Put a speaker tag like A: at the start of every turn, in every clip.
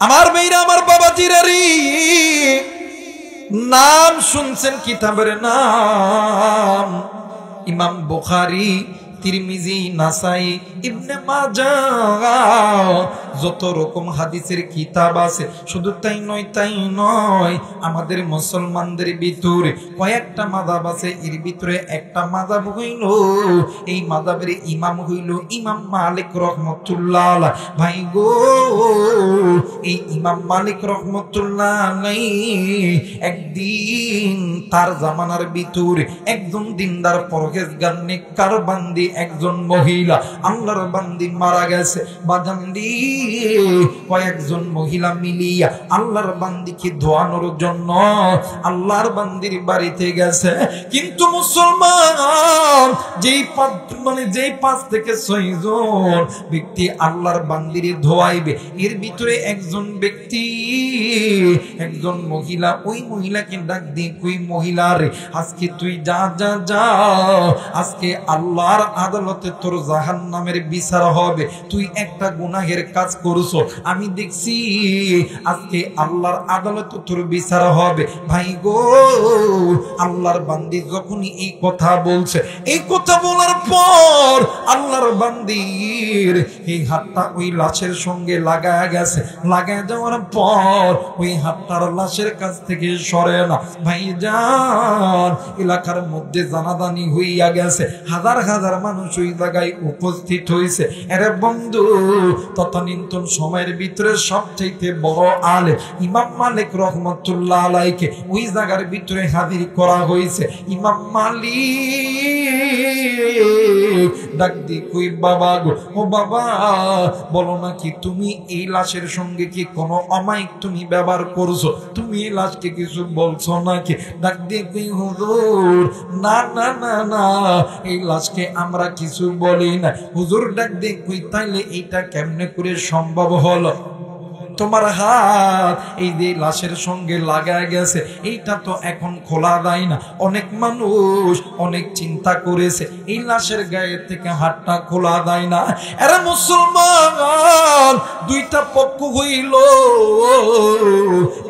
A: আমার মেয়েরা, আমার বাবা জিরারি, নাম শুনছেন কিতাবের নাম ইমাম বুখারী, তিরমিজি, নাসাই, ইবনে মাজাহ, যত রকম হাদিসের কিতাব আছে। শুধু তাই নয়, আমাদের মুসলমানদের ভিতরে কয়েকটা মাযহাব আছে, এর ভিতরে একটা মাযহাব হইল, এই মাযহাবের ইমাম হইল ইমাম মালিক রহমাতুল্লাহ আলাইহি। ভাই গো, এই ইমাম মালিক রহমাতুল্লাহ আলাইহি একদিন তার জামানার ভিতরে একজন দিনদার পরহেজগার নেককার বান্দি, একজন মহিলা আল্লাহর বান্দি মারা গেছে। বাজান্দি কয়েকজন মহিলা মিলিয়া আল্লাহর বান্দিকে ধোয়ানোর জন্য আল্লাহর বান্দির বাড়িতে গেছে। কিন্তু মুসলমান যেই 5 থেকে 6 জন ব্যক্তি আল্লাহর বান্দিরে ধোয়াইবে, এর ভিতরে একজন ব্যক্তি, একজন মহিলা, ওই মহিলাকে ডাক দিয়ে, ওই মহিলারে আজকে তুই যা যা যা, আজকে আল্লাহর আদালতে তোর জাহান্নামের বিচার হবে। তুই একটা গুনাহের কাজ করছো, আমি দেখছি, আজকে আল্লাহর আদালতে তোর বিচার হবে। ভাই গো, আল্লাহর বান্দি যখনই এই কথা বলছে, এই কথা বলার পর আল্লাহর বান্দির এই হাতটা ওই লাশের সঙ্গে লাগায় গেছে। লাগায় যাওয়ার পর ওই হাতটার লাশের কাছ থেকে সরে না। ভাইজান, এলাকার মধ্যে জানাজানি হইয়া গেছে, হাজার হাজার মানুষ ওই জায়গায় উপস্থিত হয়েছে। আরে বন্ধু, তৎকালীন সময়ের ভিতরে সবচাইতে বড় আলেম ইমাম মালিক রহমাতুল্লাহ আলাইহিকে ওই জায়গার ভিতরে হাজির করা হয়েছে। ইমাম মালিক ডাক দি, কই বাবা গো, ও বাবা, বলো না কি তুমি এই লাশের সঙ্গে কি কোনো অমায়িক তুমি ব্যবহার করছো? তুমি এই লাশকে কিছু বলছো নাকি? ডাক দিয়ে কই, হুজুর, না না না না, এই লাশকে আমরা কিছু বলি না। হুজুর ডাক দিয়ে কই, তাইলে এইটা কেমনে করে সম্ভব হলো? তোমার হাত এই যে লাশের সঙ্গে লাগায় গেছে, এইটা তো এখন খোলা যায় না। অনেক মানুষ অনেক চিন্তা করেছে, এই লাশের গায়ে থেকে হাতটা খোলা যায় না। এরা মুসলমান, দুইটা পক্ষ হইল।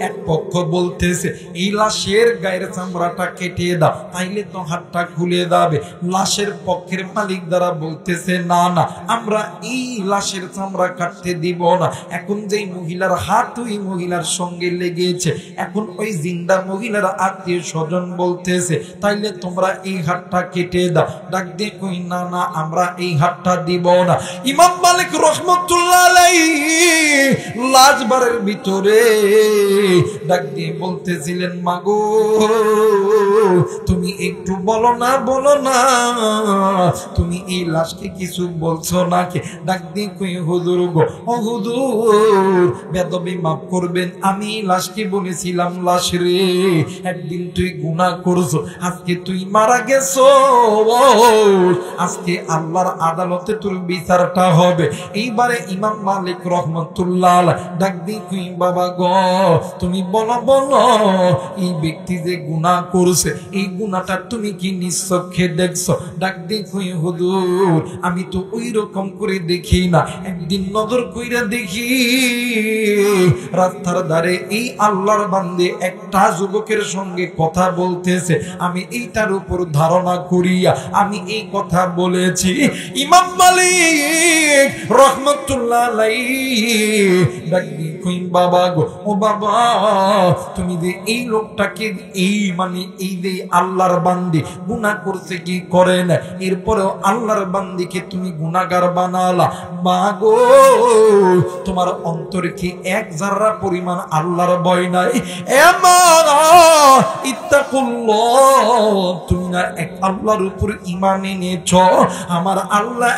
A: এক পক্ষ বলতেছে এই লাশের গায়ের চামড়াটা কেটে দাও, তাইলে তো হাতটা খুলে যাবে। লাশের পক্ষের মালিক দ্বারা বলতেছে না না, আমরা এই লাশের চামড়া কাটতে দিব না। এখন যেই মহিলার হাত ওই মহিলার সঙ্গে লেগেছে, এখন ওই জিন্দা মহিলার আত্মীয় স্বজন বলতেছে তাইলে তোমরা এই হাতটা কেটে দাও। ডাক দিয়ে কই, না না, আমরা এই হাতটা দিব না। ইমাম মালিক রহমাতুল্লাহ আলাইহি লাশবারের ভিতরে ডাক দিয়ে বলতেছিলেন, মাগো তুমি একটু বলো না, বলো না, তুমি এই লাশকে কিছু বলছো নাকি? ডাক দিয়ে কই, হুজুর গো, ও হুজুর, বেদবি মাফ করবেন, আমি লাশকে বলেছিলাম, লাশ রে, একদিন তুই গুনাহ করছো, আজকে তুই মারা গেছো, আজকে আল্লাহর আদালতে তোর বিচারটা হবে। এইবারে ইমাম মালিক রহমাতুল্লাহ আলাইহি ডাক দিয়ে কই, বাবা গো, তুমি বলো বলো, এই ব্যক্তি যে গুনাহ করছে, এই গুনাহটা তুমি কি নিশ্চক্ষে দেখছো? ডাক দিয়ে কই, হুজুর, আমি তো ওই রকম করে দেখি না, একদিন নজর কইরা দেখি রাস্তার ধারে এই আল্লাহর বান্দে একটা যুবকের সঙ্গে কথা বলতেছে, আমি এইটার উপর ধারণা করিয়া আমি এই কথা বলেছি। ইমাম মালিক রহমাতুল্লাহ আলাইহি ডাক দিয়ে কই, বাবা গো, ও বাবা, তুমি যে এই লোকটাকে এই এই যে আল্লাহর বান্দি গুনাহ করছে কি করে না, এরপরেও আল্লাহর বান্দিকে তুমি গুনাহগার বানালা, মা গো, তোমার অন্তরে কি এক যারা পরিমাণ আল্লাহর ভয় নাই? এ মা, ইত্তাকুল্লাহ, তুমি না এক আল্লাহর উপর ঈমান এনেছো, আমার আল্লাহ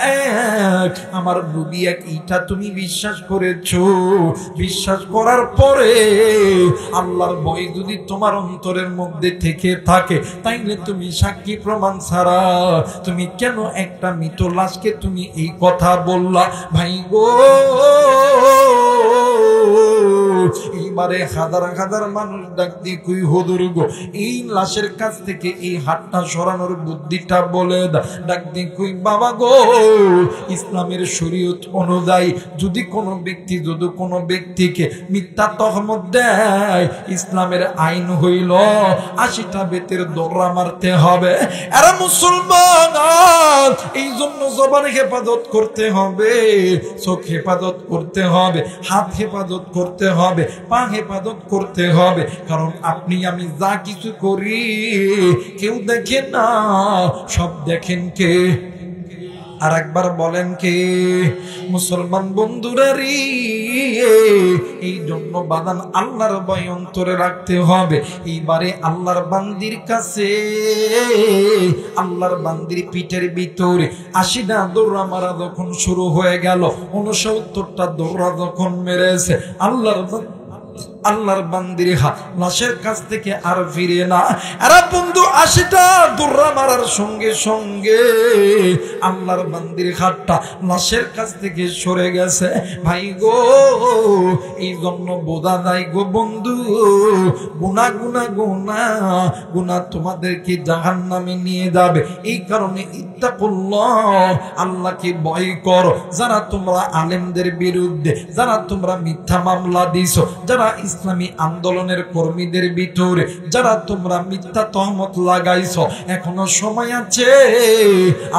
A: এক, আমার নবী এক, এইটা তুমি বিশ্বাস করেছো। বিশ্বাস করার পরে আল্লাহর ভয় যদি তোমার অন্তরের মধ্যে থেকে থাকে, তাইলে তুমি সাক্ষী প্রমাণ ছাড়া তুমি কেন একটা মৃত লাশকে তুমি এই কথা বললা? ভাই গো, দরবারে হাজার হাজার মানুষ ডাক দিয়ে কই হুজুর গো এই লাশের কাছ থেকে এই হাতটা সরানোর বুদ্ধিটা বলে দাও। ডাক দিয়ে কই বাবা গো ইসলামের শরীয়ত অনুযায়ী যদি কোনো ব্যক্তিকে মিথ্যা তহমত দেয় ইসলামের আইন হইল 80টা বেতের দৌড়া মারতে হবে। এরা মুসলমান, এই জন্য জবান হেফাজত করতে হবে, চোখ হেফাজত করতে হবে, হাত হেফাজত করতে হবে, পা হেফাজত করতে হবে। কারণ আপনি আমি যা কিছু করি কেউ দেখেন না, সব দেখেন কে? আর একবার বলেন কে? মুসলমান বন্ধুরা রে, এই জন্য বাদান আল্লাহর ভয় অন্তরে রাখতে হবে। এইবারে আল্লাহর বান্দির কাছে, আল্লাহর বান্দির পিঠের ভিতরে 80টা দৌড়া মারা যখন শুরু হয়ে গেল, 69টা দৌড়া যখন মেরেছে, আল্লাহর বান্দির হাত লাশের কাছ থেকে আর ফিরে না। আরে বন্ধু 80টা দৌড়া মারার সঙ্গে সঙ্গে আল্লাহর বান্দির হাতটা লাশের কাছ থেকে সরে গেছে। ভাই গো এই জন্য বোঝা যায় গো বন্ধু, গুনা গুনা গুনা গুনা তোমাদেরকে জাহান্নামে নিয়ে যাবে। এই কারণে ইত্তাকুল্লাহ, আল্লাহকে ভয় করো। যারা তোমরা আলেমদের বিরুদ্ধে, যারা তোমরা মিথ্যা মামলা দিছো, যারা ইসলামী আন্দোলনের কর্মীদের ভিতরে যারা তোমরা মিথ্যা তহমত লাগাইছো, এখনো সময় আছে।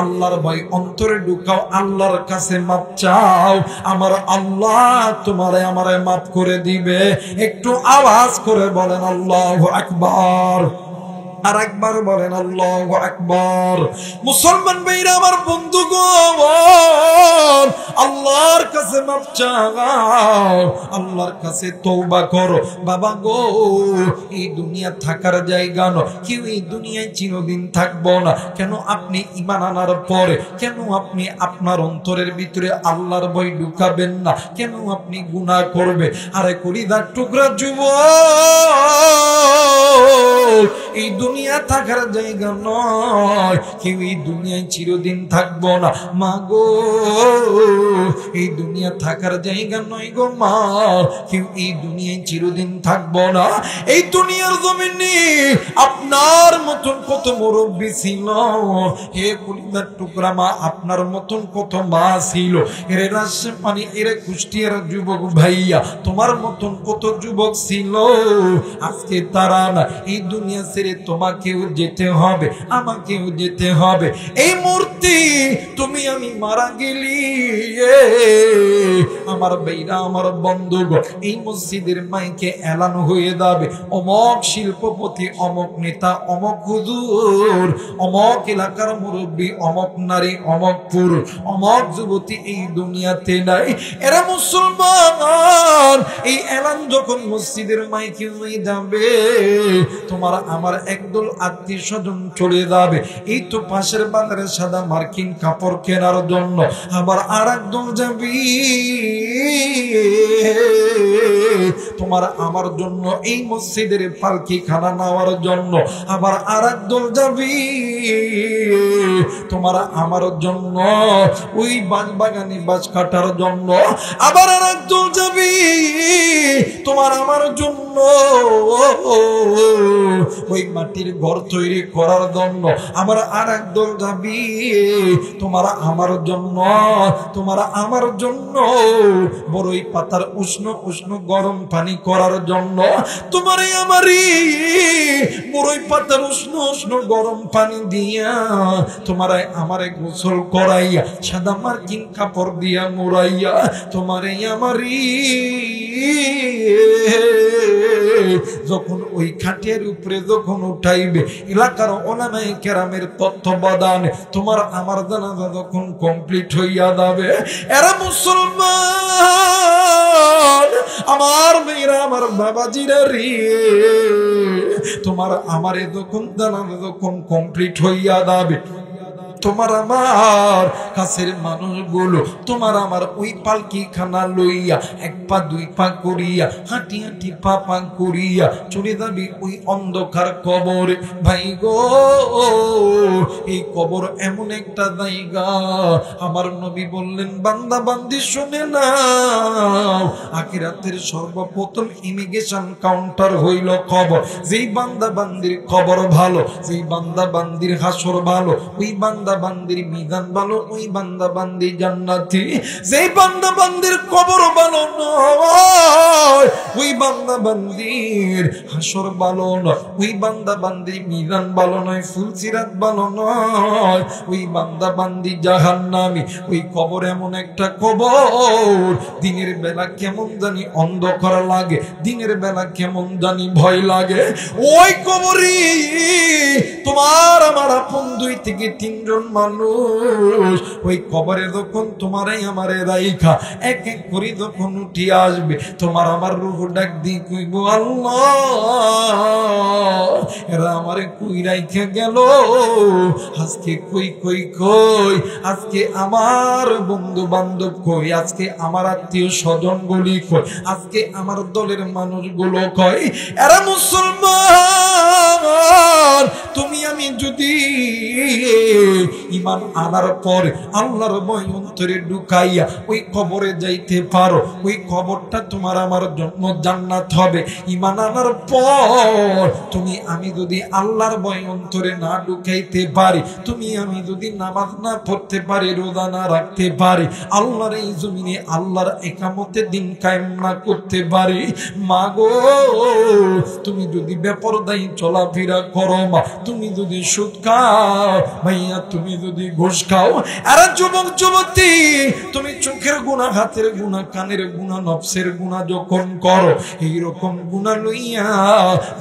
A: আল্লাহর ভয় অন্তরে ঢুকাও, আল্লাহর কাছে মাপ চাও। আমার আল্লাহ তোমারে আমারে মাফ করে দিবে। একটু আওয়াজ করে বলেন আল্লাহু আকবার। আর একবার বলেন আল্লাহু আকবার। মুসলমান ভাইরা আমার বন্ধুগণ, আল্লাহর কাছে মাফ চাও, আল্লাহর কাছে তওবা করো। বাবা গো এই দুনিয়া থাকার জায়গা না, কেউ এই দুনিয়ায় চিরদিন থাকবো না। কেন আপনি ঈমান আনার পরে কেন আপনি আপনার অন্তরের ভিতরে আল্লাহর ভয় ঢুকাবেন না? কেন আপনি গুনাহ করবে? আরে কলিজার টুকরা যুবক, এই দুনিয়া থাকার জায়গা নয়, কেউ এই দুনিয়ায় চিরদিন থাকবো না। মা গো এই দুনিয়া থাকার জায়গা নয় গো মা, কেউ এই দুনিয়ায় চিরদিন থাকবো না। এই দুনিয়ার জমিনে আপনার মতন কত মুরব্বী ছিল, হে কলিজার টুকরা মা, আপনার মতন কত মা ছিল। এরে রাজশাহী, এরে কুষ্টিয়ার যুবক ভাইয়া, তোমার মতন কত যুবক ছিল। আজকে তারা না, এই দুনিয়া ছেড়ে তোমাকেও যেতে হবে, আমাকেও যেতে হবে। এই মূর্তি তুমি আমি মারা গেলি, আমার ভাইরা আমার বন্ধুগণ, এই মসজিদের মাইকে এলান হয়ে যাবে, অমক শিল্পপতি, অমক নেতা, অমক হুজুর, অমক এলাকার মুরব্বী, অমক নারী, অমক পুরুষ, অমক যুবতী এই দুনিয়াতে নাই। এরা মুসলমান। এই এলান যখন মসজিদের মাইকে হয়ে যাবে, তোমার আমার একদল আত্মীয় স্বজন চলে যাবে। এই তো পাশের বাজারে সাদা মার্কিন কাপড় কেনার জন্য, আবার আর একদল যাবি তোমার আমার জন্য এই মসজিদের পালকি খানা নেওয়ার জন্য, আবার আর একদল যাবি তোমার আমার জন্য ওই বাগানে বাস কাটার জন্য, আবার আর একদল যাবি তোমার আমার জন্য ওই মাটির ঘর তৈরি করার জন্য, আবার আর একদল যাবি তোমার আমার জন্য, তোমার আমার জন্য বড়ই পাতার উষ্ণ উষ্ণ গরম পানি করার জন্য, তোমার আমারই বড়ই পাতার উষ্ণ উষ্ণ গরম পানি দিয়া তোমার আমারে গোসল করাইয়া, সাদা মার্কিন কাপড় দিয়া মোড়াইয়া তোমার আমারই যখন ওই খাটের উপরে যখন উঠাইবে, এলাকার ওলামায়ে কেরামের তত্ত্বাবধানে তোমার আমার জানাজা যখন কমপ্লিট হইয়া যাবে, এরা মুসলমান আমার মেয়েরা, আমার বাবাজিরা রে, তোমার আমারে যখন জানাজা যখন কমপ্লিট হইয়া যাবে, তোমার আমার কাছের মানুষগুলো তোমার আমার ওই পালকি খানা লইয়া এক পা দুই পা করিয়া হাঁটি হাঁটি পা পা করিয়া চলে যাবি ওই অন্ধকার কবরে। ভাই গো, এই কবর এমন একটা জায়গা, আমার নবী বললেন বান্দা বান্দি শুনে নাও, আখিরাতের সর্বপ্রথম ইমিগ্রেশন কাউন্টার হইল কবর। যেই বান্দা বান্দির কবর ভালো, যেই বান্দা বান্দির হাসর ভালো, ওই বান্দা বান্দির মিজান ভালো, ওই বান্দা বান্দি জান্নাতি। যেই বান্দা বান্দির কবর ভালো নয়, ওই বান্দা বান্দির হাসর ভালো নয়, ওই বান্দা বান্দির মিজান ভালো নয়, ফুলসিরাত ভালো নয়, ওই বান্দা বান্দি জাহান্নামী। ওই কবর এমন একটা কবর, দিনের বেলা কেমন জানি অন্ধকার লাগে, দিনের বেলা কেমন জানি ভয় লাগে। ওই কবরে তোমার আমার আপন 2 থেকে 3 জন মানুষ ওই কবরে যখন তোমারে আমারে রাইখা এক এক করে যখন উঠে আসবে, তোমার আমার রূহ ডাক দিয়ে কইব আল্লাহ এরা আমারে কই রাইখা গেল, আজকে কই কই কই, আজকে আমার বন্ধু বান্ধব কই, আজকে আমার আত্মীয় স্বজন গুলি কই, আজকে আমার দলের মানুষগুলো কই। এরা মুসলমান, তুমি আমি যদি ঈমান আনার পর আল্লাহর ভয় অন্তরে ঢুকাইয়া ওই কবরে যাইতে পারো, ওই কবরটা তোমার আমার জন্য জান্নাত হবে। ঈমান আনার পর তুমি আমি যদি আল্লাহর ভয় অন্তরে না ঢুকাইতে পারি, তুমি আমি যদি নামাজ না পড়তে পারি, রোজা না রাখতে পারি, আল্লাহর এই জমিনে আল্লাহর একামতে দিন কায়েম না করতে পারি, মাগো তুমি যদি বেপরদাই চলাফেরা করো, মা তুমি যদি সুদ খাও, ভাইয়া তুমি যদি ঘুষ খাও, আর যুবক যুবতী তুমি চোখের গুনাহ, হাতের গুনাহ, কানের গুনাহ, নফসের গুনাহ যখন করো, এইরকম গুনাহ লইয়া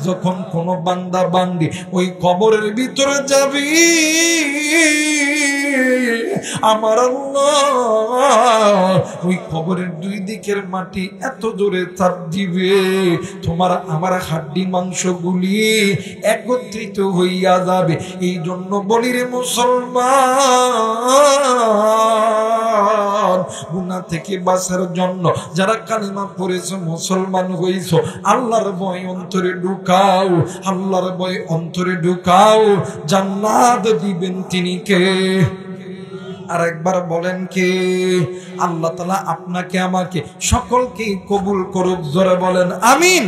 A: যখন কোন বান্দা বান্দি ওই কবরের ভিতরে যাবি, আমার আল্লাহ ওই কবরের 2 দিকের মাটি এত জোরে চাপ দিবে, তোমার আমার হাড্ডি মাংস গুলি একত্রিত হইয়া যাবে। এই জন্য বলি রে মুসলমান, গুনাহ থেকে বাঁচার জন্য যারা কালিমা পড়েছো, মুসলমান হইছো, আল্লাহর ভয় অন্তরে ঢুকাও, আল্লাহর ভয় অন্তরে ঢুকাও, জান্নাত দিবেন তিনি কে? আর একবার বলেন কে? আল্লাহ তাআলা আপনাকে আমাকে সকলকে কবুল করুক, জোরে বলেন আমিন।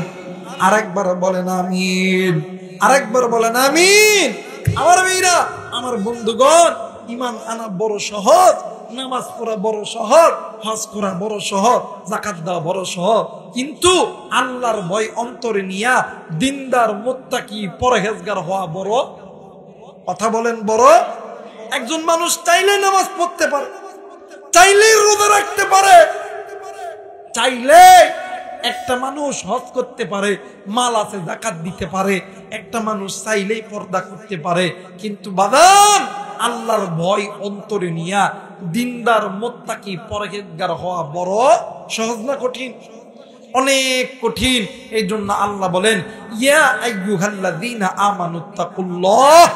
A: আর একবার বলেন আমিন, আর একবার বলেন আমিন। আমার ভাইরা, আমার বন্ধুগণ, ঈমান আনা বড় সহজ, নামাজ পড়া বড় সহজ, হজ করা বড় সহজ, যাকাত দেওয়া বড় সহজ, কিন্তু আল্লাহর ভয় অন্তরে নিয়া দিনদার মুত্তাকি পরহেজগার হওয়া বড়। কথা বলেন বড়। একজন মানুষ চাইলে নামাজ পড়তে পারে, চাইলে রোজা রাখতে পারে, চাইলে একটা মানুষ হজ করতে পারে, মাল আছে যাকাত দিতে পারে, একটা মানুষ চাইলেই পর্দা করতে পারে, কিন্তু বাদাম আল্লাহর ভয় অন্তরে নিয়া দিনদার মুত্তাকি পরহেজগার হওয়া বড় সহজ না কঠিন? অনেক কঠিন। এই জন্য আল্লাহ বলেন ইয়া আইয়ুহাল্লাযীনা আমানুত্তাকুল্লাহ,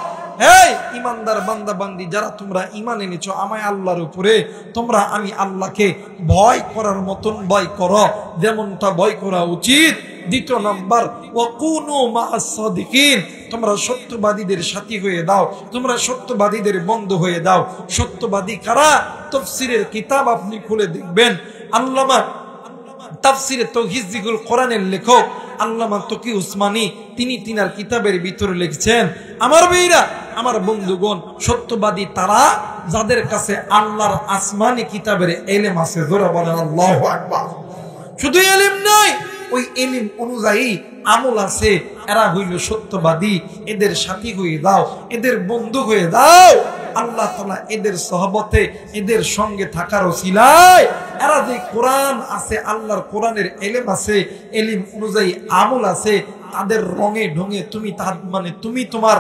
A: এই ইমানদার বান্দা বান্দি যারা তোমরা ঈমান এনেছো আমায় আল্লাহর উপরে, তোমরা আমি আল্লাহকে ভয় করার মতন ভয় করো, যেমনটা ভয় করা উচিত। 2 নাম্বার, ওয়াকুনু মা'আস সাদিকিন, তোমরা সত্যবাদীদের সাথী হয়ে দাও, তোমরা সত্যবাদীদের বন্ধু হয়ে দাও। সত্যবাদী কারা? তাফসীরের কিতাব আপনি খুলে দেখবেন, আল্লামা তাফসীরে তাওহীদুল কোরআনের লেখক আল্লামা তকি উসমানী তিনি তিনার কিতাবের ভিতরে লিখছেন, আমার ভাইরা, আমার বন্ধুগণ, সত্যবাদী তারা যাদের কাছে আল্লাহর আসমানি কিতাবের ইলম আছে। জোরে বলেন আল্লাহু আকবার। শুধু ইলম নয়, ওই ইলম অনুযায়ী আমল আছে, এরা হইল সত্যবাদী। এদের সাথী হয়ে দাও, এদের বন্ধু হয়ে দাও। আল্লাহ তাআলা এদের সহবতে, এদের সঙ্গে থাকার ওসিলায় এরা যে কোরআন আছে, আল্লাহর কোরআনের ইলম আছে, ইলম অনুযায়ী আমল আছে, তাদের রঙে ঢঙে তুমি তার মানে তুমি তোমার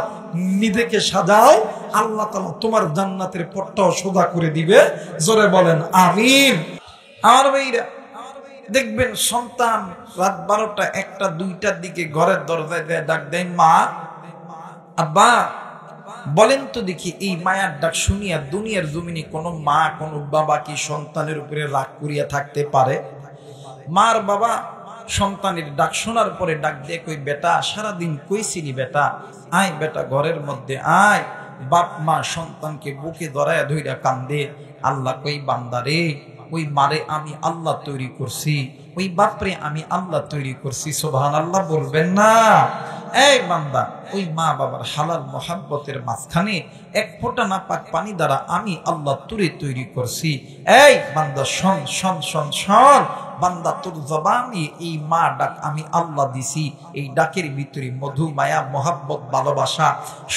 A: নিজেকে সাজাও, আল্লাহ তাআলা তোমার জান্নাতের পথটাও সোজা করে দিবে। জোরে বলেন আমিন। আমার ভাইরা, দেখবেন সন্তান রাত 12টা, 1টা, 2টার দিকে ঘরের দরজায় ডাক দেয়, মা, আব্বা, বলেন তো দেখি, এই মায়ার ডাক শুনিয়া দুনিয়ার জমিনে কোনো মা কোনো বাবা কি সন্তানের উপরে রাগ করিয়া থাকতে পারে? মার বাবা সন্তানের ডাক শোনার পরে ডাক দিয়ে কই, বেটা সারাদিন কইছিলি বেটা, আয় বেটা ঘরের মধ্যে আয়। বাপ মা সন্তানকে বুকে ধরায়া ধইরা কান্দে। আল্লাহ কই, বান্দারে ওই মারে আমি আল্লাহ তৈরি করছি, ওই বাপরে আমি আল্লাহ তৈরি করছি। সুবহানাল্লাহ বলবেন না? এই বান্দা, ওই মা বাবার হালাল মোহাব্বতের মাঝখানে এক ফোঁটা নাপাক পানি দ্বারা আমি আল্লাহ তোরে তৈরি করছি। এই বান্দা শোন শোন শোন শোন, বান্দা তোর জবানে এই মা ডাক আমি আল্লাহ দিছি, এই ডাকের ভিতরে মধু মায়া মোহাব্বত ভালোবাসা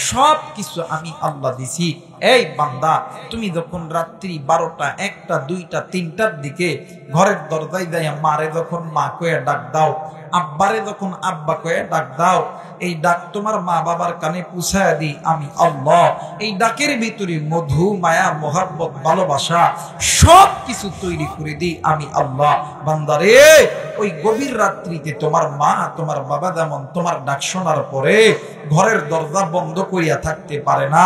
A: সব কিছু আমি আল্লাহ দিছি। এই বান্দা, তুমি যখন রাত্রি 12টা 1টা 2টা 3টার দিকে ঘরের দরজায় যাইয়া মারে যখন মা কয়ে ডাক দাও, আব্বারে যখন আব্বা কয়ে ডাক দাও, এই ডাক তোমার মা বাবার কানে পৌঁছায়া দিই আমি আল্লাহ। এই ডাকের ভিতরে মধু মায়া মোহাব্বত ভালোবাসা সব কিছু তৈরি করে দিই আমি আল্লাহ। বান্দারে, ওই গভীর রাত্রিতে তোমার মা তোমার বাবা যেমন তোমার ডাক শোনার পরে ঘরের দরজা বন্ধ করিয়া থাকতে পারে না,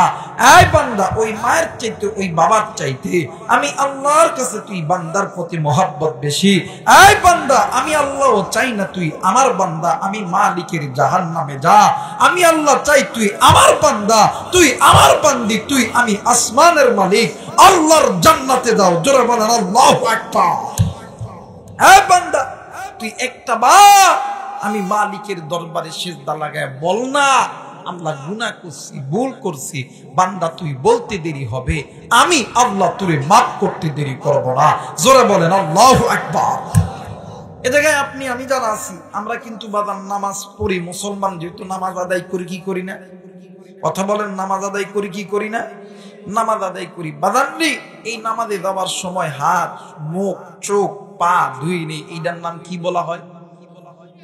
A: এই বান্দা ওই মায়ের চাইতে ওই বাবার চাইতে আমি আল্লাহর কাছে তুই বান্দার প্রতি মোহাব্বত বেশি। এই বান্দা, আমি আল্লাহ চাই না তুই আমার বান্দা আমি মালিকের জাহান্নামে যা, আমি আল্লাহ চাই তুই আমার বান্দা, তুই আমার বান্দি, তুই আমি আসমানের মালিক আল্লাহর জান্নাতে যাও। জোরে বলেন আল্লাহু আকবার। এই বান্দা, তুই একটা বার আমি মালিকের দরবারে সিজদা লাগায় বল না, আল্লাহ গুনাহ করছি, ভুল করছি। বান্দা তুই বলতে দেরি হবে, আমি আল্লাহ তোরে মাফ করতে দেরি করব না। জোরে বলেন আল্লাহু আকবার। এ জায়গায় আপনি আমি যারা আছি, আমরা কিন্তু বাদান নামাজ পড়ি, মুসলমান যেহেতু নামাজ আদায় করি কি করি না? কথা বলেন, নামাজ আদায় করি কি করি না? নামাজ আদায় করি। বাদানরি এই নামাজে যাওয়ার সময় হাত মুখ চোখ পা ধুই নেই, এইটার নাম কি বলা হয়?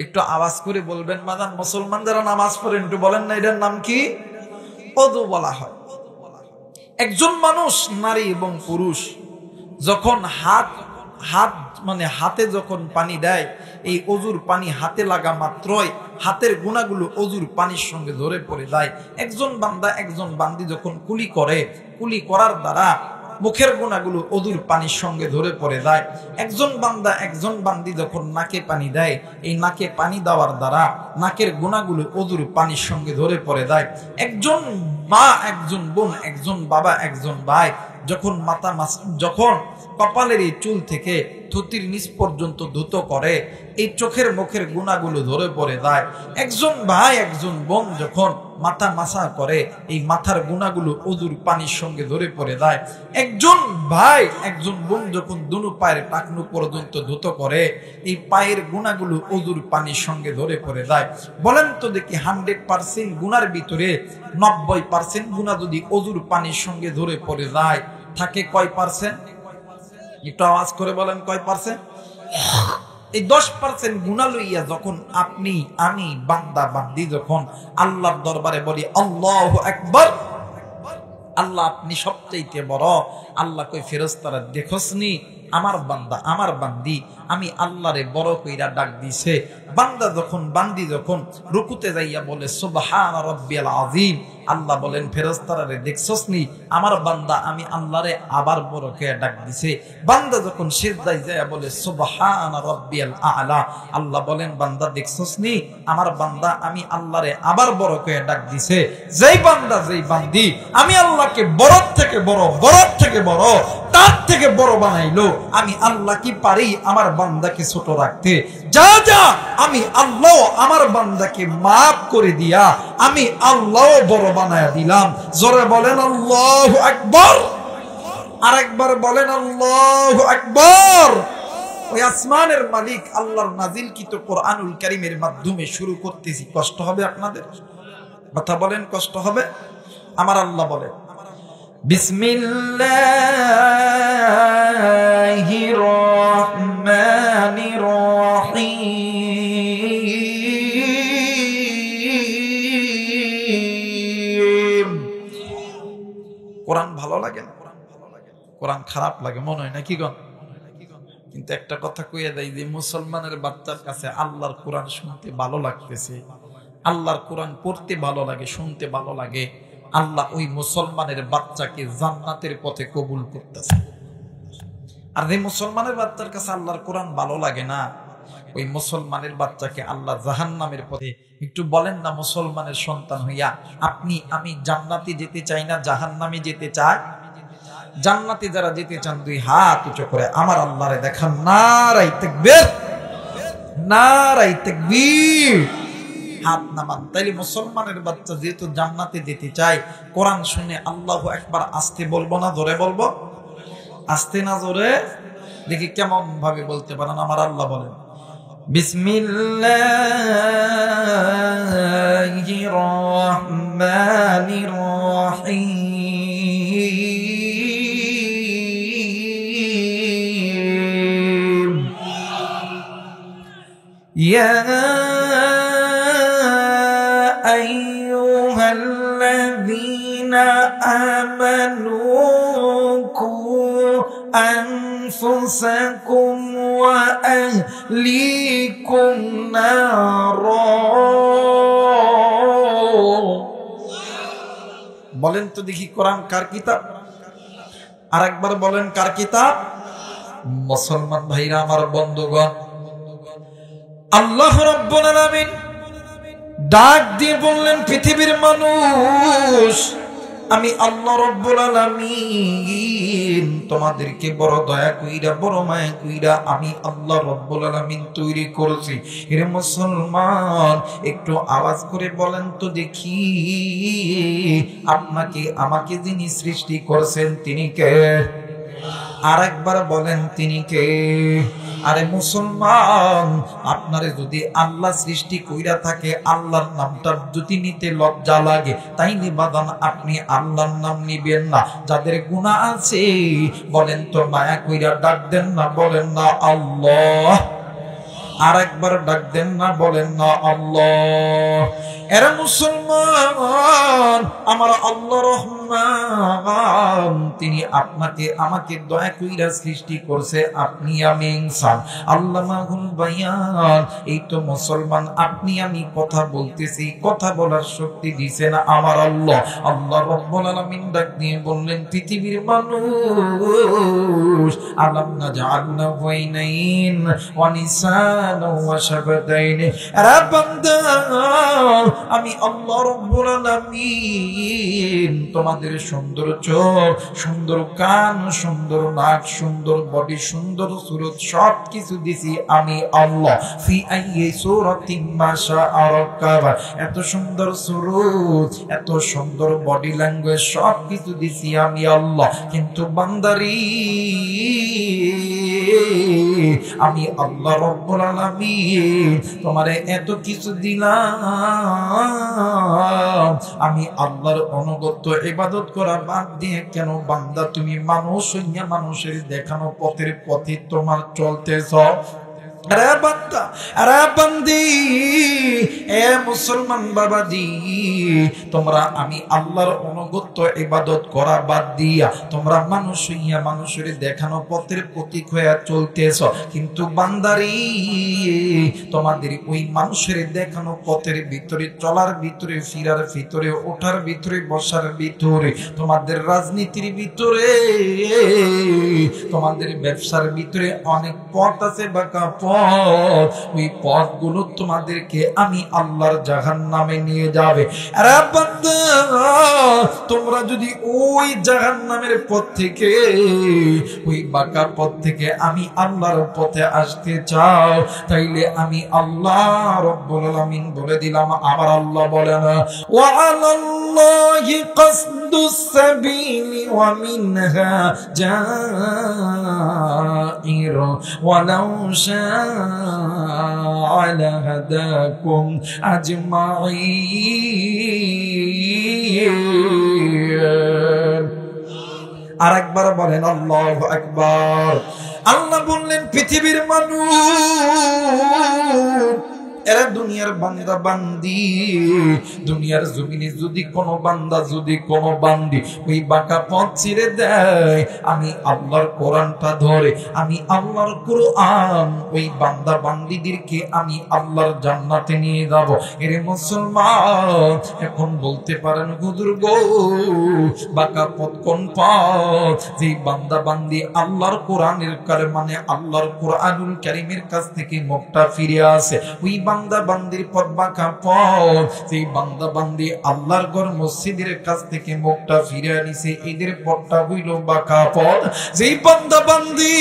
A: একটু আওয়াজ করে বলবেন বাদান, মুসলমান যারা নামাজ পড়েন একটু বলেন না, এটার নাম কি? ওযু বলা হয়। একজন মানুষ নারী এবং পুরুষ যখন হাতে যখন পানি দেয়, এই অজুর পানি হাতে লাগা মাত্রই হাতের গুনাহগুলো অজুর পানির সঙ্গে ধরে পড়ে যায়। একজন বান্দা একজন বান্দি যখন কুলি করে, কুলি করার দ্বারা মুখের গুনাহগুলো অজুর পানির সঙ্গে ধরে পড়ে যায়। একজন বান্দা একজন বান্দি যখন নাকে পানি দেয়, এই নাকে পানি দেওয়ার দ্বারা নাকের গুনাহগুলো অজুর পানির সঙ্গে ধরে পড়ে যায়। একজন মা একজন বোন, একজন বাবা একজন ভাই যখন যখন কপালের এই চুল থেকে থুতির নিচ পর্যন্ত ধুত করে, এই চোখের মুখের গুনাহগুলো ধরে পড়ে যায়। একজন ভাই একজন বোন যখন মাথা মাসা করে, এই মাথার গুনাহগুলো অজুর পানির সঙ্গে ধরে পড়ে যায়। একজন ভাই একজন বোন যখন দুনো পায়ের টাকনু পর্যন্ত ধুত করে, এই পায়ের গুনাহগুলো অজুর পানির সঙ্গে ধরে পড়ে যায়। বলেন তো দেখি, 100% গুনার ভিতরে 90% গুনাহ যদি অজুর পানির সঙ্গে ধরে পড়ে যায়, থাকে কয় পার্সেন্ট? একটু আওয়াজ করে বলেন, কয় পার্সেন্ট? এই 10% গুনাহ লইয়া যখন আপনি আমি বান্দা বান্দি যখন আল্লাহর দরবারে বলি আল্লাহু আকবার, আল্লাহ আপনি সবচাইতে বড়। আল্লাহ কই, ফেরেশতারা দেখছনি আমার বান্দা আমার বান্দি আমি আল্লাহরে বড় কইরা ডাক দিছে। বান্দা যখন বান্দি যখন রুকুতে যাইয়া বলে সুবহানা রাব্বিয়াল আযীম, আল্লাহ বলেন ফেরেশতারা রে দেখছসনি আমার বান্দা আমি আল্লাহরে আবার বড় কইরা ডাক দিছে। বান্দা যখন সিজদায় যাইয়া বলে সুবহানা রাব্বিয়াল আ'লা, আল্লাহ বলেন বান্দা দেখছসনি আমার বান্দা আমি আল্লাহরে আবার বড় কইরা ডাক দিছে। যেই বান্দা যেই বান্দি আমি আল্লাহকে বড় থেকে বড়, বড় থেকে বড়, তার থেকে বড় বানাইলো, আমি আল্লাহ কি পারি আমার বান্দাকে ছোট রাখতে? যা যা আমি আল্লাহ আমার বান্দাকে মাফ করে দিয়া আমি আল্লাহ বড় বানায়া দিলাম। জোরে বলেন আল্লাহু আকবার। আরেকবার বলেন আল্লাহু আকবার। ওই আসমানের মালিক আল্লাহর নাজিলকৃত কোরআনুল কারীমের মাধ্যমে শুরু করতেছি। কষ্ট হবে আপনাদের? কথা বলেন, কষ্ট হবে? আমার আল্লাহ বলে বিসমিল্লাহির রহমানির রহিম। কোরআন ভালো লাগে না? কোরআন খারাপ লাগে মনে হয় নাকি গণ? কিন্তু একটা কথা কইয়া দেয় যে মুসলমানের বাচ্চার কাছে আল্লাহর কোরআন শুনতে ভালো লাগতেছে, আল্লাহর কোরআন পড়তে ভালো লাগে, শুনতে ভালো লাগে। আল্লাহ ওই মুসলমানের বাচ্চাকে জান্নাতের পথে কবুল করতেছে। আর যে মুসলমানের বাচ্চার কাছে আল্লাহর কোরআন ভালো লাগে না, ওই মুসলমানের বাচ্চাকে আল্লাহ জাহান্নামের পথে। একটু বলেন না, মুসলমানের সন্তান হইয়া আপনি আমি জান্নাতে যেতে চাই না জাহান্নামে যেতে চাই? জান্নাতে যারা যেতে চান দুই হাত উঁচু করে আমার আল্লাহরে দেখান, নারায়ে তাকবীর, নারায়ে তাকবীর, হাত নামান। তাইলে মুসলমানের বাচ্চা যেহেতু জান্নাতে যেতে চায়, কোরআন শুনে আল্লাহু আকবার আস্তে বলবো না জোরে বলবো? আস্তে না জোরে? দেখি কেমন ভাবে বলতে পারেন। আমার আল্লাহ বলেন, বিসমিল্লাহির রহমানির রহিম, ইয়া আইয়ুহাল্লাযীনা আমানু কু أنفسكم وأهليكم نارا। বলেন তো দেখি কোরআন কার কিতাব? আর একবার বলেন কার কিতাব? মুসলমান ভাইরা আমার, বন্ধুগণ, আল্লাহ রাব্বুল আলামিন ডাক দিয়ে বললেন, পৃথিবীর মানুষ, আমি আল্লাহ রাব্বুল আলামিন তোমাদেরকে বড় দয়া কইরা বড় মায়া কইরা আমি আল্লাহ রাব্বুল আলামিন তৈরি করেছি। এর মুসলমান, একটু আওয়াজ করে বলেন তো দেখি, আপনাকে আমাকে যিনি সৃষ্টি করেছেন তিনি কে? আর একবার বলেন তিনি কে? আরে মুসলমান, আপনারে যদি আল্লাহ সৃষ্টি কইরা থাকে, আল্লাহর নামটা যদি নিতে লজ্জা লাগে, তাইলে বাদান আপনি আল্লাহর নাম নিবেন না। যাদের গুনাহ আছে বলেন তো মায়া কইরা ডাক দেন না, বলেন না আল্লাহ। আর একবার ডাক দেন না, বলেন না আল্লাহ। এরা মুসলমান, আমার আল্লাহ রহমান, তিনি আপনাকে আমাকে দয়া কইরা সৃষ্টি করছে। আপনি আমি ইনসান, আল্লামাহুল বায়ান। এই তো মুসলমান, আপনি আমি কথা বলতেছি, কথা বলার শক্তি দিছেন আমার আল্লাহ। আল্লাহ রাব্বুল আলামিন ডাক দিয়ে বললেন, পৃথিবীর মানুষ, আলাম নাজআল লাহু আইনাইন ওয়া লিসানান ওয়া শাফাতাইন। আরে বান্দা, আমি আল্লাহ রাব্বুল আলামিন তোমাদের সুন্দর চোখ, সুন্দর কান, সুন্দর নাক, সুন্দর বডি, সুন্দর সুরত সব কিছু দিছি আমি আল্লাহ। ফি আইয়ি সূরাতিন মা শাআ রাক্কাবা, এত সুন্দর সুরত, এত সুন্দর বডি ল্যাঙ্গুয়েজ সব কিছু দিছি আমি আল্লাহ। কিন্তু বান্দারি, আমি আল্লাহ রাব্বুল আলামিন তোমারে এত কিছু দিলাম, আমি আল্লাহর অনুগত ইবাদত করা বাদ দিয়ে কেন বান্দা তুমি মানুষ হইয়া মানুষের দেখানো পথের পথে তোমার চলতেছ? আরে বান্দা, আরে বান্দি, এ মুসলমান বাবাজি, তোমরা আমি আল্লাহর অনুগত ইবাদত করা বাদ দিয়া তোমরা মানুষ হইয়া মানুষের দেখানো পথের প্রতীক হইয়া চলতেছ। কিন্তু বান্দারি, তোমাদের ওই মানুষের দেখানো পথের ভিতরে, চলার ভিতরে, ফিরার ভিতরে, ওঠার ভিতরে, বসার ভিতরে, তোমাদের রাজনীতির ভিতরে, তোমাদের ব্যবসার ভিতরে অনেক পথ আছে, বাঁকা পথ। ওই পথগুলো তোমাদেরকে আমি আল্লাহর জাহান্নামে নিয়ে যাবে। আরে বান্দা, তোমরা যদি ওই জাহান্নামের পথ থেকে, ওই বাঁকা পথ থেকে আমি আল্লাহর পথে আসতে চাও, তাইলে আমি আল্লাহ রাব্বুল আলামিন বলে দিলাম, আমার আল্লাহ বলেন, ওয়া আলাল্লাহি কাসদুস সাবিলি ওয়া মিনহা জাইর ওয়ালাউ শাআ লাহাদাকুম আজমাইন। আর একবার বলেন আল্লাহু আকবার। আল্লাহ বললেন, পৃথিবীর মানুষ, এরা দুনিয়ার বান্দা বান্দি। দুনিয়ার জমিনে যদি কোনো বান্দা যদি কোনো বান্দি ওই বাঁকা পথ ছেড়ে দেয়, আমি আল্লাহর কোরআনটা ধরে, আমি আল্লাহর কোরআন ওই বান্দা বান্দিদেরকে আমি আল্লাহর জান্নাতে নিয়ে যাব। এরে মুসলমান, এখন বলতে পারেন হুজুর গো, বাঁকা পথ কোন পথ? যেই বান্দা বান্দি আল্লাহর কোরআনের মানে আল্লাহর কোরআনুল কারীমের কাছ থেকে মুখটা ফিরে আসে, ওই বান্দা বান্দির পথ বাঁকা পথ। যেই বান্দা বান্দি আল্লাহর ঘর মসজিদের কাছ থেকে মুখটা ফিরে আনিছে, এদের পথটা হইল বাঁকা পথ। যেই বান্দা বান্দি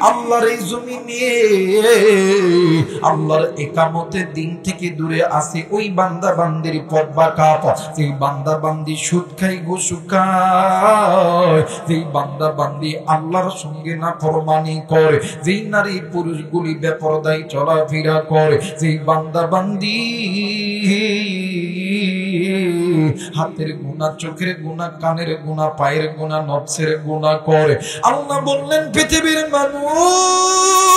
A: আল্লাহর এই জমিনে আল্লাহর ইকামতের দিন থেকে দূরে আসে, ওই বান্দা বান্দির পথ বাঁকা পথ। যেই বান্দা বান্দি সুদ খায়, ঘুষ খায়, যেই বান্দা বান্দি আল্লাহর সঙ্গে নাফরমানি করে, যেই নারী পুরুষগুলি বেপরদায় চলাফেরা করে, যেই বান্দা বান্দি হাতের গুনাহ, চোখের গুনাহ, কানের গুনাহ, পায়ের গুনাহ, নফসের গুনাহ করে, আল্লাহ বললেন পৃথিবীর মানুষ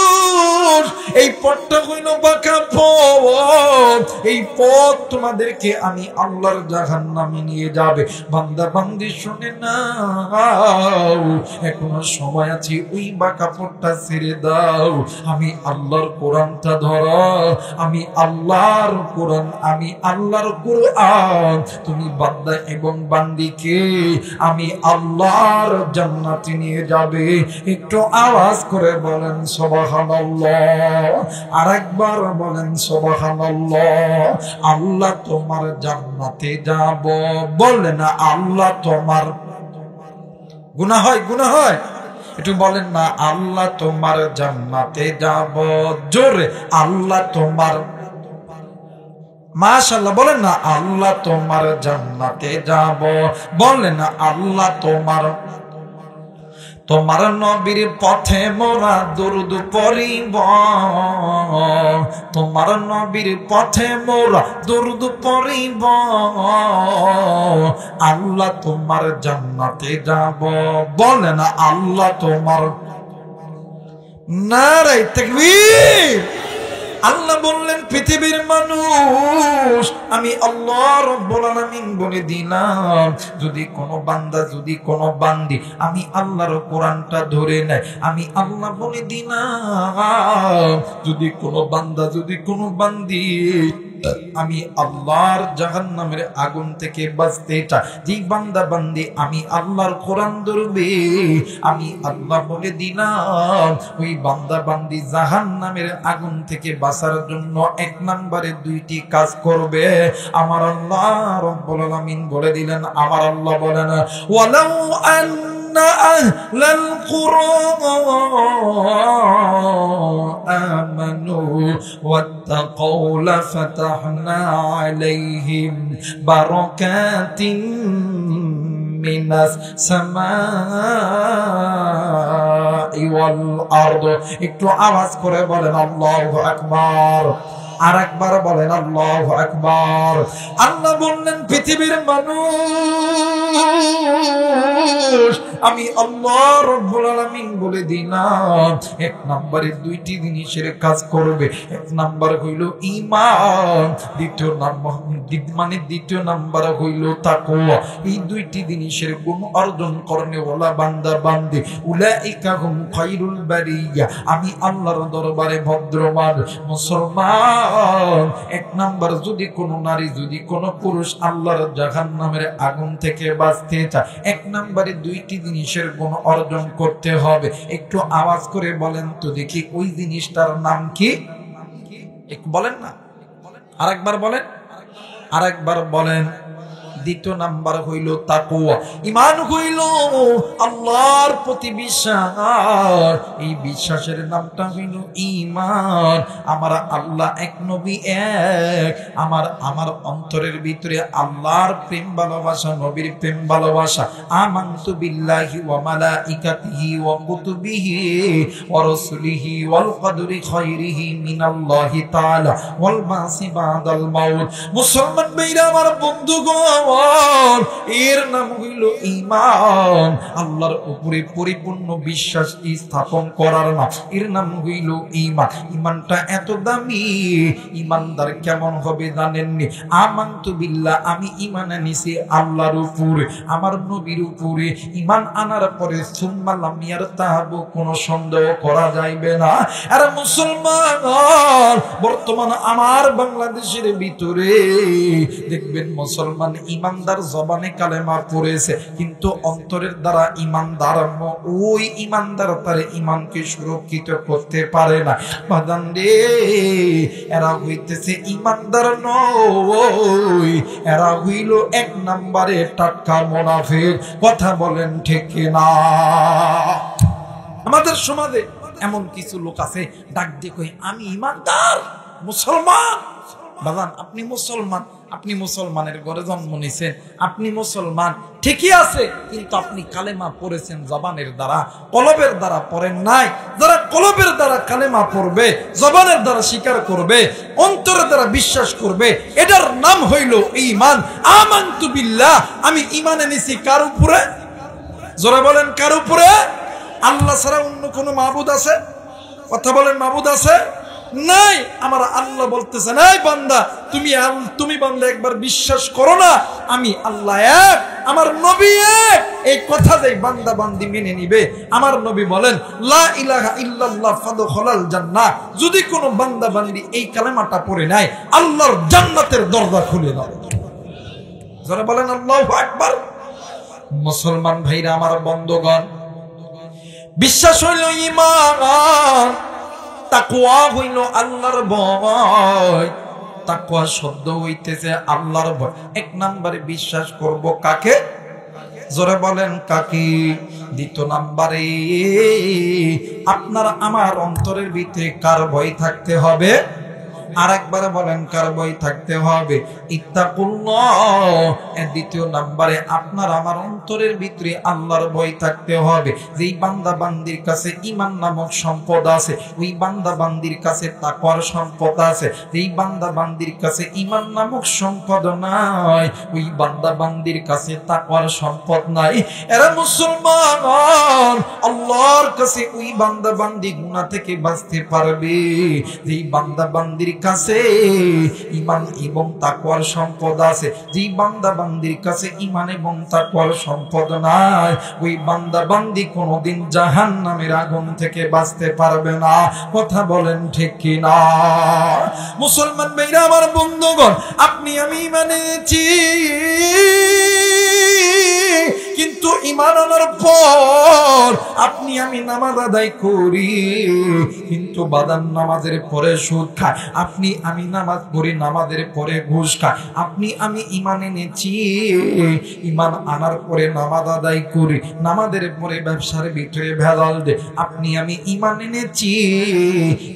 A: এই পথটা হইল বাঁকা পথ, এই পথ তোমাদেরকে আমি আল্লাহর জাহান্নামে নিয়ে যাবে। বান্দা বান্দি শুনে নাও, এখনো সময় আছে, ওই বাঁকা পথটা ছেড়ে দাও, আমি আল্লাহর কোরআনটা ধরো, আমি আল্লাহর কোরআন, আমি আল্লাহর কোরআন, তুমি বান্দা এবং বান্দিকে আমি আল্লাহর জান্নাতে নিয়ে যাবে। একটু আওয়াজ করে বলেন সুবহানাল্লাহ, আরেকবার বলেন সুবহানাল্লাহ। আল্লাহ তোমার জান্নাতে যাব, বলেন না আল্লাহ তোমার গুনাহ হয়, গুনাহ হয়, একটু বলেন না আল্লাহ তোমার জান্নাতে যাব, জোরে আল্লাহ তোমার, মাশাআল্লাহ বলেন না আল্লাহ তোমার জান্নাতে যাব, বলেন না আল্লাহ তোমার, তোমার নবীর পথে মোরা দুরূদ পড়িব, তোমার নবীর পথে মোরা দুরূদ পড়িব, আল্লাহ তোমার জান্নাতে যাব, বলেন না আল্লাহ তোমার, নারে তাকবীর। আল্লাহ বললেন পৃথিবীর মানুষ আমি আল্লাহ রাব্বুল আলামিন বলে দিলাম, যদি কোনো বান্দা, যদি কোনো বান্দি আমি আল্লাহর কোরআনটা ধরে নেয়, আমি আল্লাহ বলে দিলাম, যদি কোনো বান্দা, যদি কোনো বান্দি আমি আল্লাহর জাহান্নামের আগুন থেকে বাঁচতে চাই, যেই বান্দা বান্দি আমি আল্লাহর কোরআন ধরবে, আমি আল্লাহ বলে দিলাম ওই বান্দা বান্দি জাহান্নামের আগুন থেকে বাঁচার জন্য এক নম্বরে দুইটি কাজ করবে। আমার আল্লাহ রাব্বুল আলামিন বলে দিলেন, আমার আল্লাহ বলেন ওয়ালাউ أهل القرى آمنوا واتقوا لفتحنا عليهم بركات من السماء والأرض। একটু আওয়াজ করে বলেন আল্লাহু আকবার, আরেকবার বলেন আল্লাহু আকবার। আল্লাহ বললেন পৃথিবীর মানুষ আমি আল্লাহ রাব্বুল আলামিন বলে দিলাম এক নম্বরে দুইটি জিনিসের কাজ করবে। এক নাম্বার হইল ঈমান, দ্বিতীয় নাম্বার হইল তাকওয়া। এই দুইটি জিনিসের গুণ অর্জন করনে ওয়ালা বান্দা বান্দি উলাইকা হুম খায়রুল বারিয়া, আমি আল্লাহর দরবারে ভদ্রমান মুসলমান। এক নাম্বার, যদি কোন নারী, যদি কোন পুরুষ আল্লাহর জাহান্নামের আগুন থেকে বাঁচতে চায়, এক নম্বরে দুইটি জিনিসের গুণ অর্জন করতে হবে। একটু আওয়াজ করে বলেন তো দেখি ওই জিনিসটার নাম কি? একটু বলেন না, আরেকবার বলেন, আরেকবার বলেন। দ্বিতীয় নাম্বার হইল তাকওয়া, ঈমান হইল আল্লাহর প্রতি বিশ্বাস। এই বিশ্বাসের নামটা হইল ঈমান। আমার আল্লাহ এক, নবী এক। আমার অন্তরের ভিতরে আল্লাহর প্রেম ভালোবাসা, নবীর প্রেম ভালোবাসা। আমানতু বিল্লাহি ওয়া মালাইকাতিহি ওয়া কুতুবিহি ওয়া রাসূলিহি ওয়াল কদরি খায়রিহি মিনাল্লাহি তাআলা ওয়াল বাসি বাদাল মাউত। মুসলমান ভাইরা আমার, বন্ধুগণ, এর নাম হইল ঈমান। আল্লাহর উপরে পরিপূর্ণ বিশ্বাস স্থাপন করার নাম, এর নাম হইল ঈমান। ঈমানটা এত দামি, ঈমানদার কেমন হবে জানেননি? আমানতু বিল্লাহ, আমি ঈমান আনিছি আল্লাহর উপরে, আমার নবীর উপরে। ঈমান আনার পরে সুম্মা লাম ইয়ারতাবু, কোনো সন্দেহ করা যাইবে না। আর মুসলমান বর্তমান আমার বাংলাদেশের ভিতরে দেখবেন মুসলমান ইমানদার জবানে কালেমা পড়েছে, কিন্তু অন্তরের দ্বারা ইমানদার ওই ইমানদার তার ইমানকে সুরক্ষিত করতে পারে না। বাদান রে, এরা হইতেছে ইমানদার নয়, এরা হইল এক নম্বরে টাটকা মুনাফিক। কথা বলেন ঠিক না? আমাদের সমাজে এমন কিছু লোক আছে ডাক দিয়ে কই আমি ইমানদার মুসলমান। বাজান, আপনি মুসলমান, আপনি মুসলমানের ঘরে জন্ম নিছেন, আপনি মুসলমান ঠিকই আছে, কিন্তু আপনি কালেমা পড়েছেন জবানের দ্বারা, কলবের দ্বারা পড়েন নাই। যারা কলবের দ্বারা কালেমা পড়বে, জবানের দ্বারা স্বীকার করবে, অন্তরের দ্বারা বিশ্বাস করবে, এটার নাম হইল ঈমান। আমানতু বিল্লাহ, আমি ঈমান এনেছি কার উপরে? জোরে বলেন, কার উপরে? আল্লাহ ছাড়া অন্য কোনো মাবুদ আছে? কথা বলেন, মাবুদ আছে? নাই। আমার আল্লাহ বলতেছে, নাই বান্দা, তুমি বান্দা একবার বিশ্বাস করো না আমি আল্লাহ এক, আমার নবী এক। এই কথা যে বান্দা বান্দি মেনে নিবে, আমার নবী বলেন লা ইলাহা ইল্লাল্লাহ ফাদখুলাল জান্নাহ, যদি কোনো বান্দা বান্দি এই কালেমাটা পড়ে নেয় আল্লাহর জান্নাতের দরজা খুলে দাও। যারা বলেন আল্লাহু আকবার। মুসলমান ভাইরা আমার, বন্ধুগণ, বিশ্বাস হইল ঈমান, তাকওয়া হইল আল্লাহর ভয়। তাকওয়া শব্দ হইতেছে আল্লাহর ভয়। এক নম্বরে বিশ্বাস করব কাকে? জোরে বলেন কাকে? দ্বিতীয় নম্বরে আপনার আমার অন্তরের ভিতরে কার ভয় থাকতে হবে? আরেকবার বলেন, কার ভয় থাকতে হবে? ইত্তাকুল্লাহ। দ্বিতীয় নম্বরে আপনার আমার অন্তরের ভিতরে আল্লাহর ভয় থাকতে হবে। যেই বান্দা বান্দির কাছে ঈমান নামক সম্পদ আছে, ওই বান্দা বান্দির কাছে তাকওয়ার সম্পদ আছে। যেই বান্দা বান্দির কাছে ঈমান নামক সম্পদ নাই, ওই বান্দা বান্দির কাছে তাকওয়ার সম্পদ নাই। এরা মুসলমান, আল্লাহর কাছে ওই বান্দা বান্দি গুনাহ থেকে বাঁচতে পারবে যেই বান্দা বান্দির কাছে ঈমান এবং তাকওয়ার সম্পদ আছে। যেই বান্দা বান্দির কাছে ঈমান এবং তাকওয়ার সম্পদ নাই, ওই বান্দা বান্দি কোনোদিন জাহান্নামের আগুন থেকে বাঁচতে পারবে না। কথা বলেন ঠিক কি না? মুসলমান ভাইরা আমার, বন্ধুগণ, আপনি আমি ঈমান এনেছি, কিন্তু ঈমান আনার পর আপনি আমি নামাজ আদায় করি, কিন্তু বাদাম নামাজের পরে সুদ খায়। আপনি আমি নামাজ পড়ি, নামাজের পরে ঘুষ খায়। আপনি আমি ঈমান এনেছি, ঈমান আনার পরে নামাজ আদায় করি, নামাজের পরে ব্যবসার ভিতরে ভেজাল দে। আপনি আমি ঈমান এনেছি,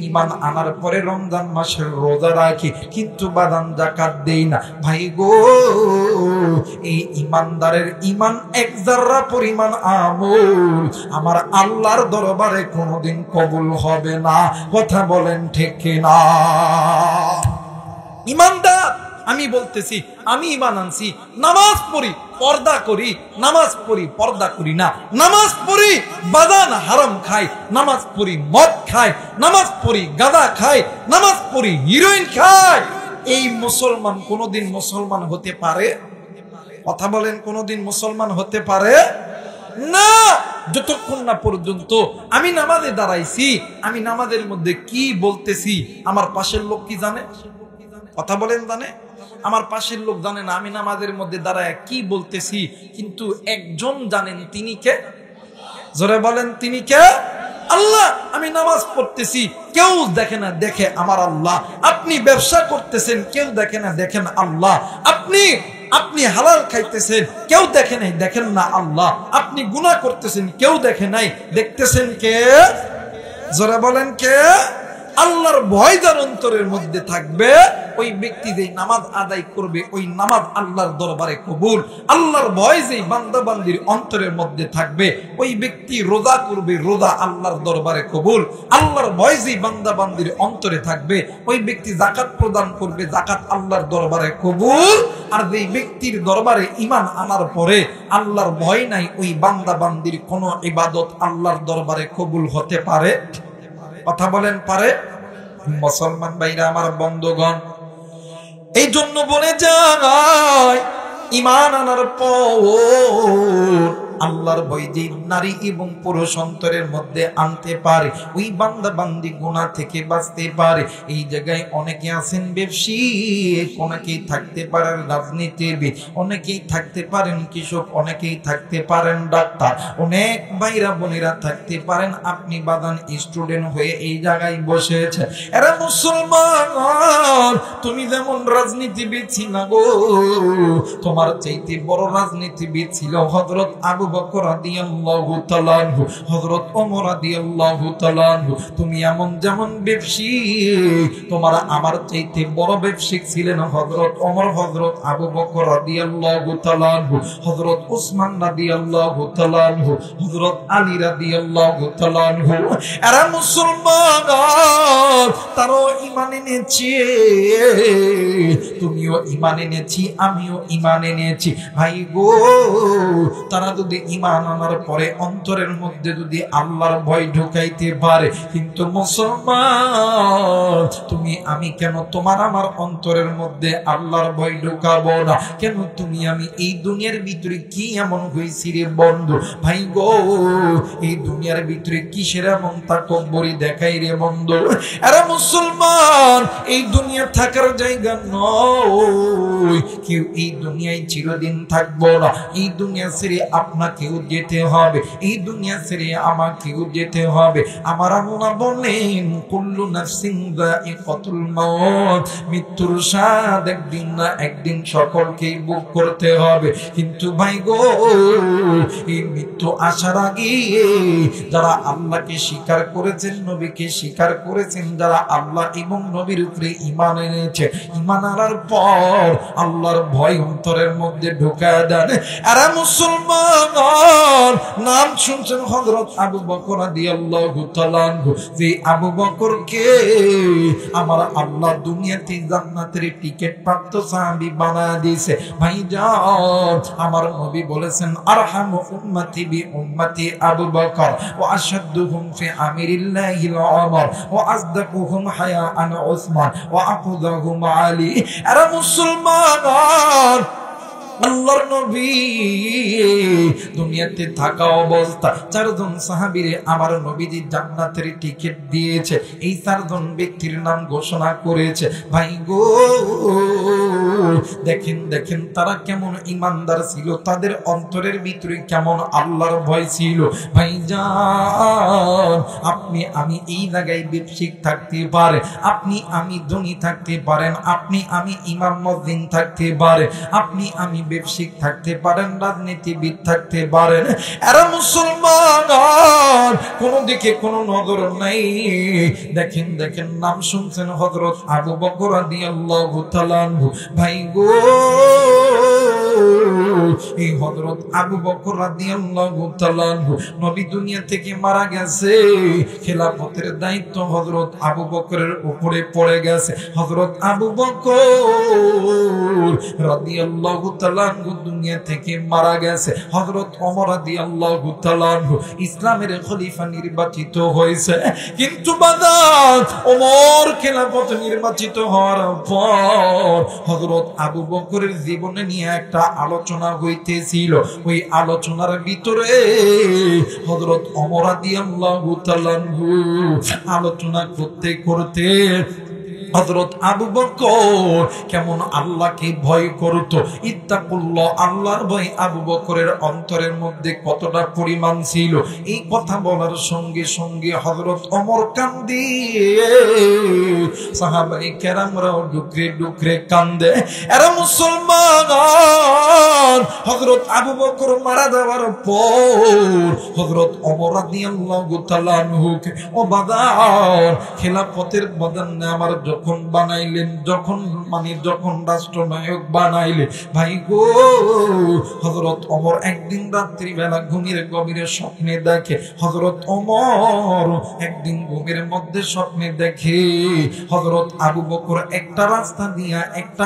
A: ঈমান আনার পরে রমজান মাসের রোজা রাখি, কিন্তু বাদাম যাকাত দেই না। ভাই গো, এই ঈমানদারের ঈমান এক যারা পরিমাণ আমল আমার আল্লাহর দরবারে কোনোদিন কবুল হবে না। কথা বলেন ঠিক কিনা? ঈমানদার আমি বলতেছি, আমি ঈমান আনছি, নামাজ পড়ি, পর্দা করি, নামাজ পড়ি, পর্দা করি না, নামাজ পড়ি, বাদান হারাম খাই, নামাজ পড়ি, মদ খাই, নামাজ পড়ি, গাঁজা খাই, নামাজ পড়ি, হিরোইন খাই। এই মুসলমান কোনোদিন মুসলমান হতে পারে? কথা বলেন, কোনোদিন মুসলমান হতে পারে না, যতক্ষণ না পর্যন্ত আমি নামাজে দাঁড়াইছি, আমি নামাজের মধ্যে কি বলতেছি আমার পাশের লোক কি জানে? কথা বলেন, জানে? আমার পাশের লোক জানে না আমি নামাজের মধ্যে দাঁড়ায় কি বলতেছি, কিন্তু একজন জানেন, তিনি কে? জোরে বলেন, তিনি কে? আল্লাহ। আমি নামাজ পড়তেছি, কেউ দেখে না, দেখে আমার আল্লাহ। আপনি ব্যবসা করতেছেন, কেউ দেখে না, দেখেন আল্লাহ। আপনি হালাল খাইতেছেন, কেউ দেখে নাই, দেখেন না আল্লাহ। আপনি গুনাহ করতেছেন, কেউ দেখে নাই, দেখতেছেন কে? জোরে বলেন কে? আল্লাহর ভয় যার অন্তরের মধ্যে থাকবে, ওই ব্যক্তি যেই নামাজ আদায় করবে, ওই নামাজ আল্লাহর দরবারে কবুল। আল্লাহর ভয় যেই বান্দা বান্দির অন্তরের মধ্যে থাকবে, ওই ব্যক্তি রোজা করবে, রোজা আল্লাহর দরবারে কবুল। আল্লাহর ভয় যেই বান্দা বান্দির অন্তরে থাকবে, ওই ব্যক্তি যাকাত প্রদান করবে, যাকাত আল্লাহর দরবারে কবুল। আর যেই ব্যক্তির দরবারে ঈমান আনার পরে আল্লাহর ভয় নাই, ওই বান্দা বান্দির কোনো ইবাদত আল্লাহর দরবারে কবুল হতে পারে? কথা বলেন, পারে? মুসলমান ভাইরা আমার, বন্ধুগণ, এই জন্য বলে যায় ঈমান আনার পর আল্লাহর ভয় যে নারী এবং পুরুষ অন্তরের মধ্যে আনতে পারে, ওই বান্দা বান্দি গুনাহ থেকে বাঁচতে পারে। এই জায়গায় অনেকে আছেন ব্যবসায়িক, অনেকেই থাকতে পারেন রাজনীতিবিদ, অনেকেই থাকতে পারেন কৃষক, অনেকেই থাকতে পারেন ডাক্তার, অনেক ভাইরা বোনেরা থাকতে পারেন। আপনি বাদান স্টুডেন্ট হয়ে এই জায়গায় বসেছে। এরা মুসলমান, তুমি যেমন রাজনীতিবিদ ছিল গো, তোমার চাইতে বড় রাজনীতিবিদ ছিল হযরত আবু বকর রাদিয়াল্লাহু তাআলা আনহু, হযরত ওমর রাদিয়াল্লাহু তাআলা আনহু। তুমি এমন যেমন ব্যবসায়িক, তোমার আমার চাইতে বড় ব্যবসায়িক ছিলেন হযরত ওমর, হযরত আবু বকর রাদিয়াল্লাহু তাআলা আনহু, হযরত উসমান রাদিয়াল্লাহু তাআলা আনহু, হযরত আলী রাদিয়াল্লাহু তাআলা আনহু। এরা মুসলমান, তারাও ঈমান এনেছে, তুমিও ঈমান এনেছি, আমিও ঈমান এনেছি। ভাই গো, তারা যদি ঈমান আনার পরে অন্তরের মধ্যে যদি আল্লাহর ভয় ঢুকাইতে পারে, কিন্তু মুসলমান তুমি আমি কেন তোমার আমার অন্তরের মধ্যে আল্লাহর ভয় ঢুকাবো না? কেন তুমি আমি এই দুনিয়ার ভিতরে কি এমন হয়েছি রে বন্ধু? ভাই গো, এই দুনিয়ার ভিতরে কিসের এমন তাকব্বরি দেখাই রে বন্ধু? আরে মুসলমান, এই দুনিয়া থাকার জায়গা নয়। কেউ এই দুনিয়ায় চিরদিন থাকবো না। এই দুনিয়া ছেড়ে আপনাকেও যেতে হবে, এই দুনিয়া ছেড়ে আমাকেও যেতে হবে। আমার আল্লাহ বলেন, কুল্লু নাফসিন যায়িকাতুল মাউত, মৃত্যুর স্বাদ একদিন না একদিন সকলকেই ভোগ করতে হবে। কিন্তু ভাই গো, এই মৃত্যু আসার আগে যারা আল্লাহকে স্বীকার করেছেন, নবীকে স্বীকার করেছেন, যারা আল্লাহ এবং নবীর উপরে ঈমান এনেছে, ঈমান আনার পর আল্লাহর ভয় অন্তরের মধ্যে ঢুকায় দেন। আরে মুসলমান, নাম শুনছেন হযরত আবু বকর রাদিয়াল্লাহু তাআলা আনহু, যে আবু বকরকে আমার আল্লাহ দুনিয়াতে জান্নাতের টিকিট প্রাপ্ত সাহাবী বানায় দিয়েছে। ভাইজান, আমার নবী বলেছেন, আরহামু উম্মতি বি উম্মতি আবু বকর ওয়া আশাদ্দুহুম ফি আমিরিল্লাহিল উমর ওয়া আসদাকুহুম হায়াআন উসমান ওয়া আফদাহুম আলী। আরে মুসলমান, আল্লাহর নবী দুনিয়াতে থাকা অবস্থা চারজন সাহাবীরে আমার নবীজি জান্নাতের টিকিট দিয়েছে। এই চারজন ব্যক্তির নাম ঘোষণা করেছে। ভাই গো, দেখেন দেখেন তারা কেমন ঈমানদার ছিল, তাদের অন্তরের ভিতরে কেমন আল্লাহর ভয় ছিল। ভাইজান, আপনি আমি এই জায়গায় ব্যবসায়িক থাকতে পারে, আপনি আমি ধনী থাকতে পারেন, আপনি আমি ইমাম মুদ্দিন থাকতে পারে, আপনি আমি ব্যবসায়িক থাকতে পারেন, রাজনীতিবিদ থাকতে পারেন। এরা মুসলমান, কোন দিকে কোন নজর নাই। দেখেন দেখেন, নাম শুনছেন হযরত আবু বকর রাদিয়াল্লাহু তাআলা আনহু। ভাই গো, এই হযরত আবু বকর রাদিয়াল্লাহু তাআলা আনহু নবী দুনিয়া থেকে মারা গেছে, খেলাফতের দায়িত্ব হযরত আবু বকরের উপরে পড়ে গেছে। হযরত আবু বকর রাদিয়াল্লাহু তাআলা আনহু দুনিয়া থেকে মারা গেছে। হযরত ওমর রাদিয়াল্লাহু তাআলা আনহু ইসলামের খলিফা নির্বাচিত হয়েছে। কিন্তু বাদান, ওমর খেলাফত নির্বাচিত হওয়ার পর হযরত আবু বকরের জীবনে নিয়ে একটা আলোচনা হইতেছিল। ওই আলোচনার ভিতরে হযরত ওমর রাদিয়াল্লাহু তাআলা আনহু আলোচনা করতে করতে হযরত আবু বকর কেমন আল্লাহকে ভয় করত, ইত্তাকুল্লাহ, আল্লাহর ভয় আবু বকরের অন্তরের মধ্যে কতটা পরিমাণ ছিল, এই কথা বলার সঙ্গে সঙ্গে হযরত ওমর কান্দে, সাহাবায়ে কেরামরাও ডুকরে ডুকরে কান্দে। এরা মুসলমান, হযরত আবু বকর মারা যাওয়ার পর হযরত ওমর রাদিয়াল্লাহু তাআলা আনহু ও বাদার খেলাফতের বদন আমার যখন বানাইলেন, যখন রাষ্ট্রনায়ক বানাইলেন, ভাই গো হযরত ওমর একদিন রাত্রিবেলা ঘুমের গভীরে স্বপ্নে দেখে, হযরত ওমর একদিন ঘুমের মধ্যে স্বপ্নে দেখে হযরত আবু বকর একটা রাস্তা দিয়া একটা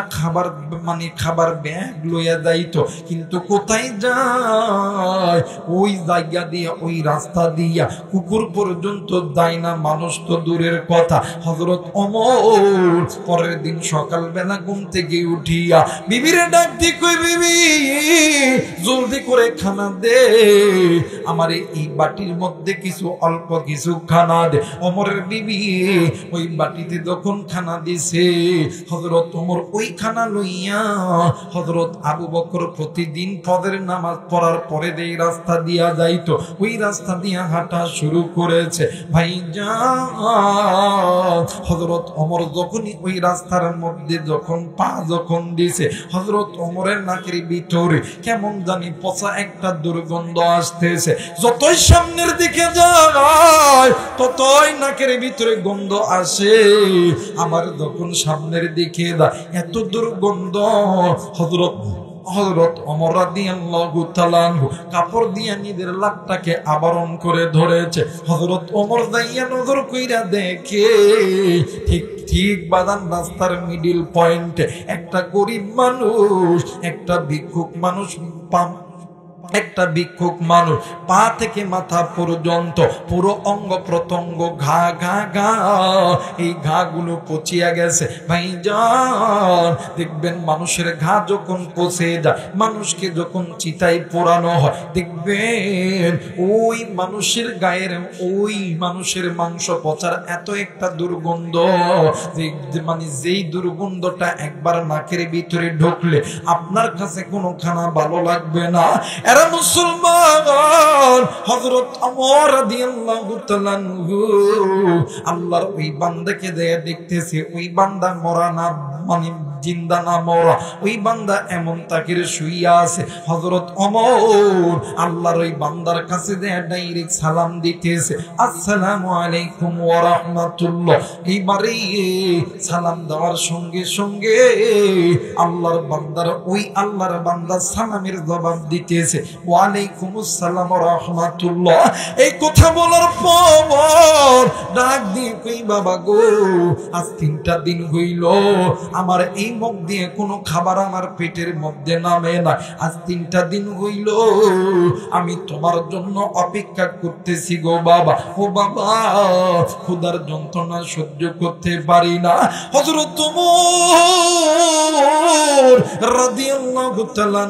A: খাবার ব্যাগ লইয়া যাইতো, কিন্তু কোথায় যায় ওই জায়গা দিয়া ওই রাস্তা দিয়া কুকুর পর্যন্ত যায় না, মানুষ তো দূরের কথা। হযরত ওমর পরের দিন সকালবেলা ঘুম থেকে উঠিয়া বিবিরে ডাক দি, কই বিবি জলদি করে খানা দে, আমার এই বাটির মধ্যে অল্প কিছু খানা দে। ওমরের বিবি ওই বাটিতে যখন খানা দিছে, হযরত ওমর ওই খানা লইয়া হযরত আবু বকর প্রতিদিন ফজরের নামাজ পড়ার পরে যেই রাস্তা দিয়া যাইতো ওই রাস্তা দিয়া হাঁটা শুরু করেছে। ভাইজান হযরত ওমর যখনই ওই রাস্তার মধ্যে পা দিছে, হযরত ওমরের নাকের ভিতরে কেমন জানি পচা একটা দুর্গন্ধ আসতেছে। যতই সামনের দিকে যায় ততই নাকের ভিতরে গন্ধ আসে। আবার যখন সামনের দিকে যায় এত দুর্গন্ধ, হযরত ওমর রাদিয়াল্লাহু তাআলা কাপড় দিয়ে নিজের লাকটাকে আবরণ করে ধরেছে। হযরত ওমর দাইয়া নজর কইরা দেখে ঠিক বাদান রাস্তার মিডিল পয়েন্টে একটা গরিব মানুষ, একটা ভিক্ষুক মানুষ পা থেকে মাথা পর্যন্ত পুরো অঙ্গ প্রত্যঙ্গ ঘা ঘা ঘা, এই ঘা গুলো পচিয়া গেছে। ভাইজান দেখবেন মানুষের ঘা যখন পচে যায়, মানুষকে যখন চিতায় পোড়ানো হয়, দেখবেন ওই মানুষের গায়ের ওই মানুষের মাংস পচার এত একটা দুর্গন্ধ, যেই দুর্গন্ধটা একবার নাকের ভিতরে ঢুকলে আপনার কাছে কোনো খানা ভালো লাগবে না। মুসলমান হযরত ওমর রাদিয়াল্লাহু তাআলা আল্লাহর ওই বান্দাকে দেখতেছে, ওই বান্দা মরা না জিন্দা না মরা, ওই বান্দা এমন তাকির শুইয়া আছে। হযরত ওমর আল্লাহর ওই বান্দার কাছে ডাইরেক্ট সালাম দিতেছে, আসসালামু আলাইকুম ওয়া রাহমাতুল্লাহ। এইবারে সালাম দেওয়ার সঙ্গে সঙ্গে আল্লাহর বান্দা সালামের জবাব দিতেছে, ওয়া আলাইকুমুস সালাম ওয়া রাহমাতুল্লাহ। এই কথা বলার পর ডাক দিয়ে কই, বাবা গো আজ 3টা দিন হইল আমার এই মুখ দিয়ে কোনো খাবার আমার পেটের মধ্যে নামে না। আজ 3টা দিন হইল আমি তোমার জন্য অপেক্ষা করতেছি গো বাবা। ও বাবা ক্ষুধার যন্ত্রণা সহ্য করতে পারি না। হযরত ওমর রাদিয়াল্লাহু তাআলা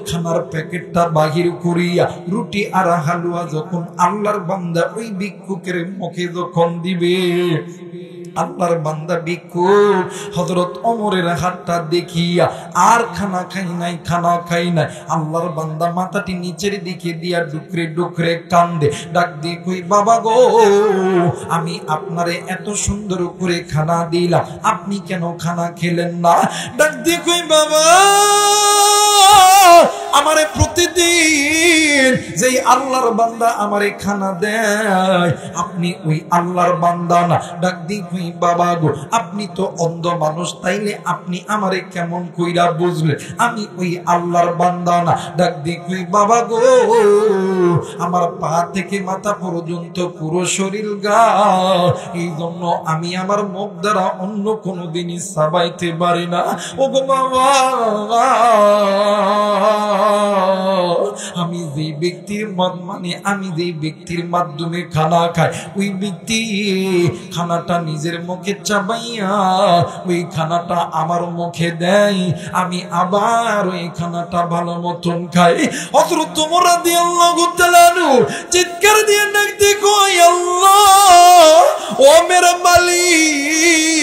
A: খানার প্যাকেটটা বাহির করিয়া রুটি আর হালুয়া যখন আল্লাহর বান্দা ওই ভিক্ষুকের মুখে যখন দিবে, আল্লাহর বান্দা ভিক্ষুক হযরত ওমরের হাতটা দেখিয়া আর খানা খাই নাই। আল্লাহর বান্দা মাথাটি নিচের দিকে দিয়া ডুকরে ডুকরে কান্দে, ডাক দিয়ে কই, বাবা গো আমি আপনারে এত সুন্দর করে খানা দিলাম, আপনি কেন খানা খেলেন না? ডাক দিয়ে কই, বাবা আমারে প্রতিদিন যেই আল্লাহর বান্দা আমারে খানা দেয় আপনি ওই আল্লাহর বান্দা না। ডাক দি কই, বাবা গো আপনি তো অন্ধ মানুষ, তাইলে আপনি আমারে কেমন কইরা বুঝলেন আমি ওই আল্লাহর বান্দা না? ডাক দি কই, বাবা গো আমার পা থেকে মাথা পর্যন্ত পুরো শরীর গা, এই জন্য আমি আমার মুখ দ্বারা অন্য কোনো দিনই চাবাইতে পারি না। ও গো বাবা আমি যেই ব্যক্তির মাধ্যমে খানা খাই ওই ব্যক্তি খানাটা নিজের মুখে চাবাইয়া ওই খানাটা আমার মুখে দেয়, আমি আবার ওই খানাটা ভালো মতন খাই। হযরত ওমর রাদিয়াল্লাহু তাআলা চিৎকার দিয়ে ডাক দিয়ে কই, আল্লাহ ও মেরা মালিক,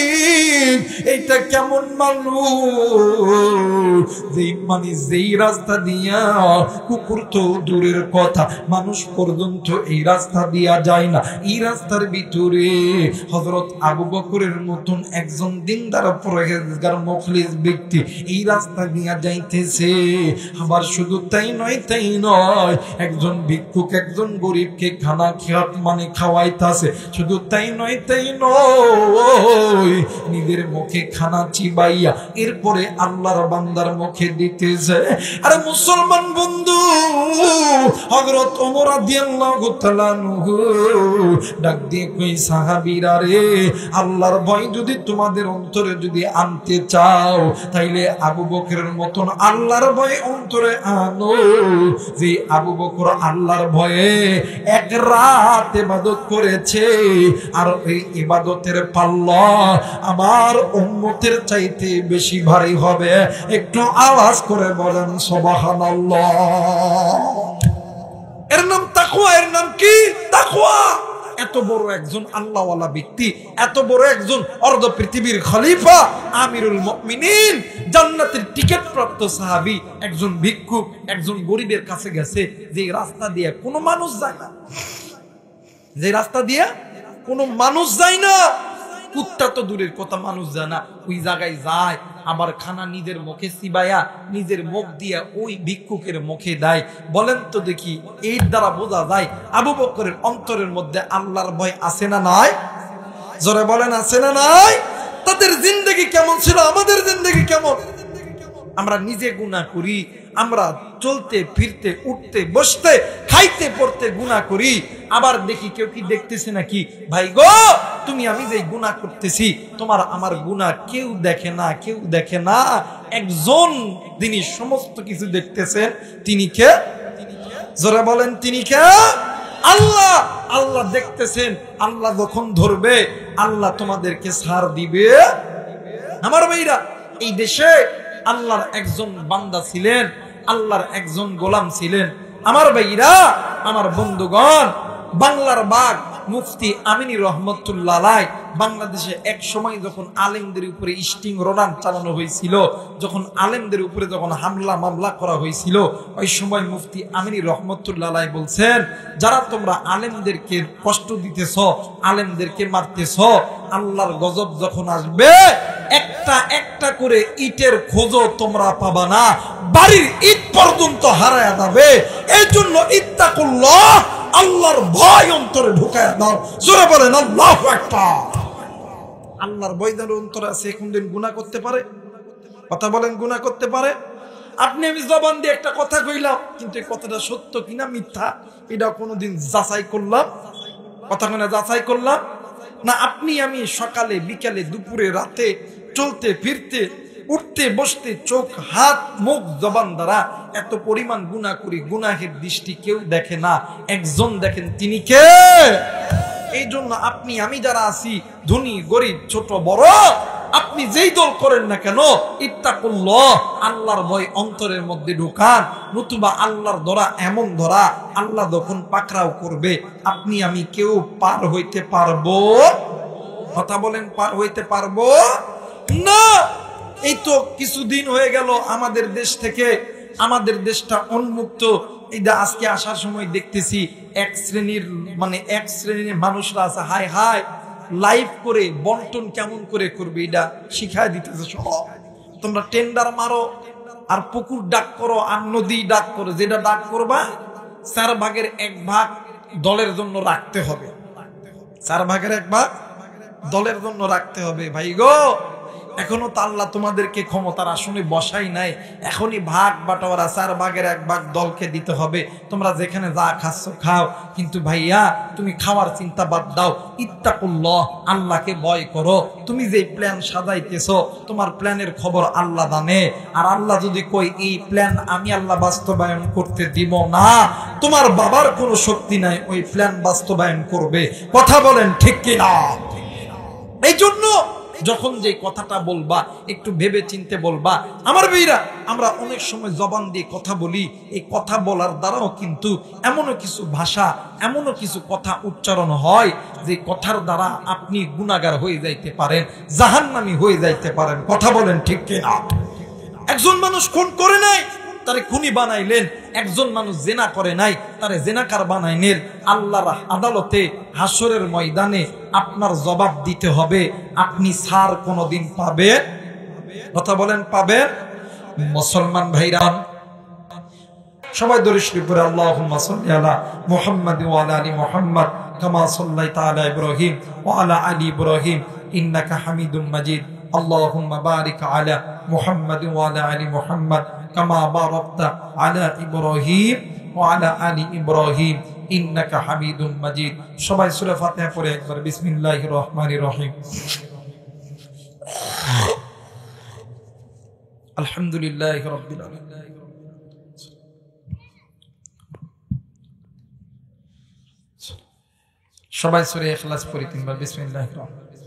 A: এইটা কেমন মানুষ যেই রাস্তা দিয়ে দিয়া, কুকুর তো দূরের কথা, মানুষ পর্যন্ত এই রাস্তা দিয়া যায় না। এই রাস্তার ভিতরে হযরত আবু বকরের মতন একজন দিনদার পরহেজগার মুখলিস ব্যক্তি এই রাস্তা দিয়া যাইতেছে। আবার শুধু তাই নয়, একজন ভিক্ষুক একজন গরিবকে খানা খাওয়াইতাছে। শুধু তাই নয়, নিজের মুখে খানা চিবাইয়া এরপরে আল্লাহর বান্দার মুখে দিতেছে। আরে মুসলমান বন্ধু, হযরত ওমর রাদিয়াল্লাহু তাআলা আনহু ডাক দিয়ে কই, সাহাবীরা রে, আল্লাহর ভয় যদি তোমাদের অন্তরে যদি আনতে চাও, তাইলে আবু বকরের মতন আল্লাহর ভয় অন্তরে আনো। যে আবু বকর আল্লাহর ভয়ে এক রাত ইবাদত করেছে, আর এই ইবাদতের পাল্লা আমার উম্মতের চাইতে বেশি ভারী হবে। একটু আওয়াজ করে বলেন সুবহানাল্লাহ। এর নাম তাকওয়া। এর নাম কি? তাকওয়া। এত বড় একজন আল্লাহওয়ালা ব্যক্তি, এত বড় একজন অর্ধ পৃথিবীর খলিফা, আমিরুল মুমিনিন, জান্নাতের টিকিট প্রাপ্ত সাহাবী, একজন ভিক্ষুক একজন গরিবের কাছে গেছে যে রাস্তা দিয়ে কোনো মানুষ যায় না, যে রাস্তা দিয়ে কোনো মানুষ যায় না, কুত্তা তো দূরের কথা, মানুষ যায় না, ওই জায়গায় যায়, আবার খানা নিজের মুখে চিবাইয়া নিজের মুখ দিয়া ওই ভিক্ষুকের মুখে দেয়। বলেন তো দেখি, এর দ্বারা বোঝা যায় আবু বকরের অন্তরের মধ্যে আল্লাহর ভয় আছে না নাই? জোরে বলেন, আছে না নাই? তাদের জিন্দেগি কেমন ছিল, আমাদের জিন্দেগি কেমন? আমরা নিজে গুনাহ করি, আমরা চলতে ফিরতে উঠতে বসতে খাইতে পড়তে গুনাহ করি, আবার দেখি কেউ কি দেখতেছে নাকি? ভাই গো, তুমি আমি যে গুনাহ করতেছি, তোমার আমার গুনাহ কেউ দেখে না, কেউ দেখে না। একজন যিনি সমস্ত কিছু দেখতেছেন, তিনি কে? জোরে বলেন, তিনি কে? আল্লাহ। আল্লাহ দেখতেছেন। আল্লাহ যখন ধরবে, আল্লাহ তোমাদেরকে ছাড় দিবে। আমার ভাইরা, এই দেশে আল্লাহর একজন বান্দা ছিলেন, আল্লাহর একজন গোলাম ছিলেন। আমার ভাইরা, আমার বন্ধুগণ, বাংলার বাগ মুফতি আমিনী রহমতুল্লাহ আলাইহি বাংলাদেশে এক সময় যখন আলেমদের উপরে স্টিং রোডান চালানো হয়েছিল, যখন আলেমদের উপরে যখন হামলা মামলা করা হয়েছিল, ওই সময় মুফতি আমিনী রহমতুল্লাহ আলাইহি বলছেন, যারা তোমরা আলেমদেরকে কষ্ট দিতেছ, আলেমদেরকে মারতেছ, আল্লাহর গজব যখন আসবে, একটা একটা করে ইটের খোঁজও তোমরা পাবা না, বাড়ির ইট পর্যন্ত হারায়া যাবে। এই জন্য ইত্তাকুল্লাহ, আল্লাহর ভয় অন্তরে ঢুকায়া দাও। জোরে বলেন আল্লাহু আকবার। আল্লাহর ভয় যার অন্তরে আছে, কোনদিন গুনাহ করতে পারে? কথা বলেন, গুনাহ করতে পারে? আপনি আমি জবান দিয়ে একটা কথা কইলাম, কিন্তু এই কথাটা সত্য কিনা মিথ্যা এটা কোনোদিন যাচাই করলাম? কথা কোনা যাচাই করলাম না? আপনি আমি সকালে বিকালে দুপুরে রাতে চলতে ফিরতে উঠতে বসতে চোখ হাত মুখ জবান দ্বারা এত পরিমাণ গুনাহ করি, গুনাহের দৃষ্টি কেউ দেখে না, একজন দেখেন, তিনি কে? এই জন্য আপনি আমি যারা আছি, ধনী গরিব ছোট বড়, আপনি যেই দল করেন না কেন, ইত্তাকুল্লাহ, আল্লাহর ভয় অন্তরের মধ্যে ঢুকান, নতুবা আল্লাহর ধরা এমন ধরা, আল্লাহ যখন পাকড়াও করবে, আপনি আমি কেউ পার হইতে পারবো? কথা বলেন, পার হইতে পারবো না। এই তো কিছুদিন হয়ে গেল আমাদের দেশ থেকে, আমাদের দেশটা উন্মুক্ত। এটা আজকে আসার সময় দেখতেছি এক শ্রেণীর মানুষরা আছে, হাই হাই লাইভ করে বন্টন কেমন করে করবে এটা শিখায় দিতেছে। সব তোমরা টেন্ডার মারো আর পুকুর ডাক করো আর নদী ডাক করো, যেটা ডাক করবা 4 ভাগের 1 ভাগ দলের জন্য রাখতে হবে। 4 ভাগের 1 ভাগ দলের জন্য রাখতে হবে। ভাই গো, এখনো তো আল্লাহ তোমাদেরকে ক্ষমতার আসনে বসাই নাই, এখনই ভাগ বাটোয়ারা 4 ভাগের 1 ভাগ দলকে দিতে হবে। তোমরা যেখানে যা খাচ্ছ খাও, কিন্তু ভাইয়া তুমি খাওয়ার চিন্তা বাদ দাও, ইত্তাকুল্লাহ, আল্লাহকে ভয় করো। তুমি যে প্ল্যান সাজাইতেছো, তোমার প্ল্যানের খবর আল্লাহ জানে। আর আল্লাহ যদি কই এই প্ল্যান আমি আল্লাহ বাস্তবায়ন করতে দিব না, তোমার বাবার কোনো শক্তি নাই ওই প্ল্যান বাস্তবায়ন করবে। কথা বলেন ঠিক কিনা? এই জন্য যখন যে কথাটা বলবা একটু ভেবে চিনতে বলবা। আমার ভাইরা, আমরা অনেক সময় জবান দিয়ে কথা বলি, এই কথা বলার দ্বারাও কিন্তু এমনও কিছু ভাষা, এমনও কিছু কথা উচ্চারণ হয় যে কথার দ্বারা আপনি গুনাহগার হয়ে যাইতে পারেন, জাহান্নামী হয়ে যাইতে পারেন। কথা বলেন ঠিক কিনা? একজন মানুষ খুন করে নাই, তারে খুনি বানাইলেন। একজন মানুষ জেনা করে নাই, তারে জেনাকার বানাইলেন। আল্লাহর আদালতে হাসরের ময়দানে আপনার জবাব দিতে হবে। আপনি ছাড় কোনদিন পাবেন? কথা বলেন, পাবেন? মুসলমান ভাইরা, সবাই দরুদ শরীফ পড়ে আল্লাহুম্মা সাল্লি আলা মুহাম্মাদ ওয়া আলা আলি মুহাম্মাদ কামা সাল্লাইতা আলা ইব্রাহিম ওয়া আলা আলি ইব্রাহিম ইন্নাকা হামিদুম মাজিদ। আল্লাহুম্মা বারিক আলা মুহাম্মাদ ওয়া আলা আলি মুহাম্মাদ কামা বারাকতা আলা ইব্রাহিম ওয়া আলা আলি ইব্রাহিম ইন্নাকা হামিদুম মাজিদ। সবাই সূরা ফাতিহা পড়ে একবার বিসমিল্লাহির রহমানির রহিম। আলহামদুলিল্লাহি রাব্বিল আলামিন। সবাই সূরা ইখলাস পড়ি তিনবার বিসমিল্লাহির রহমানির রহিম।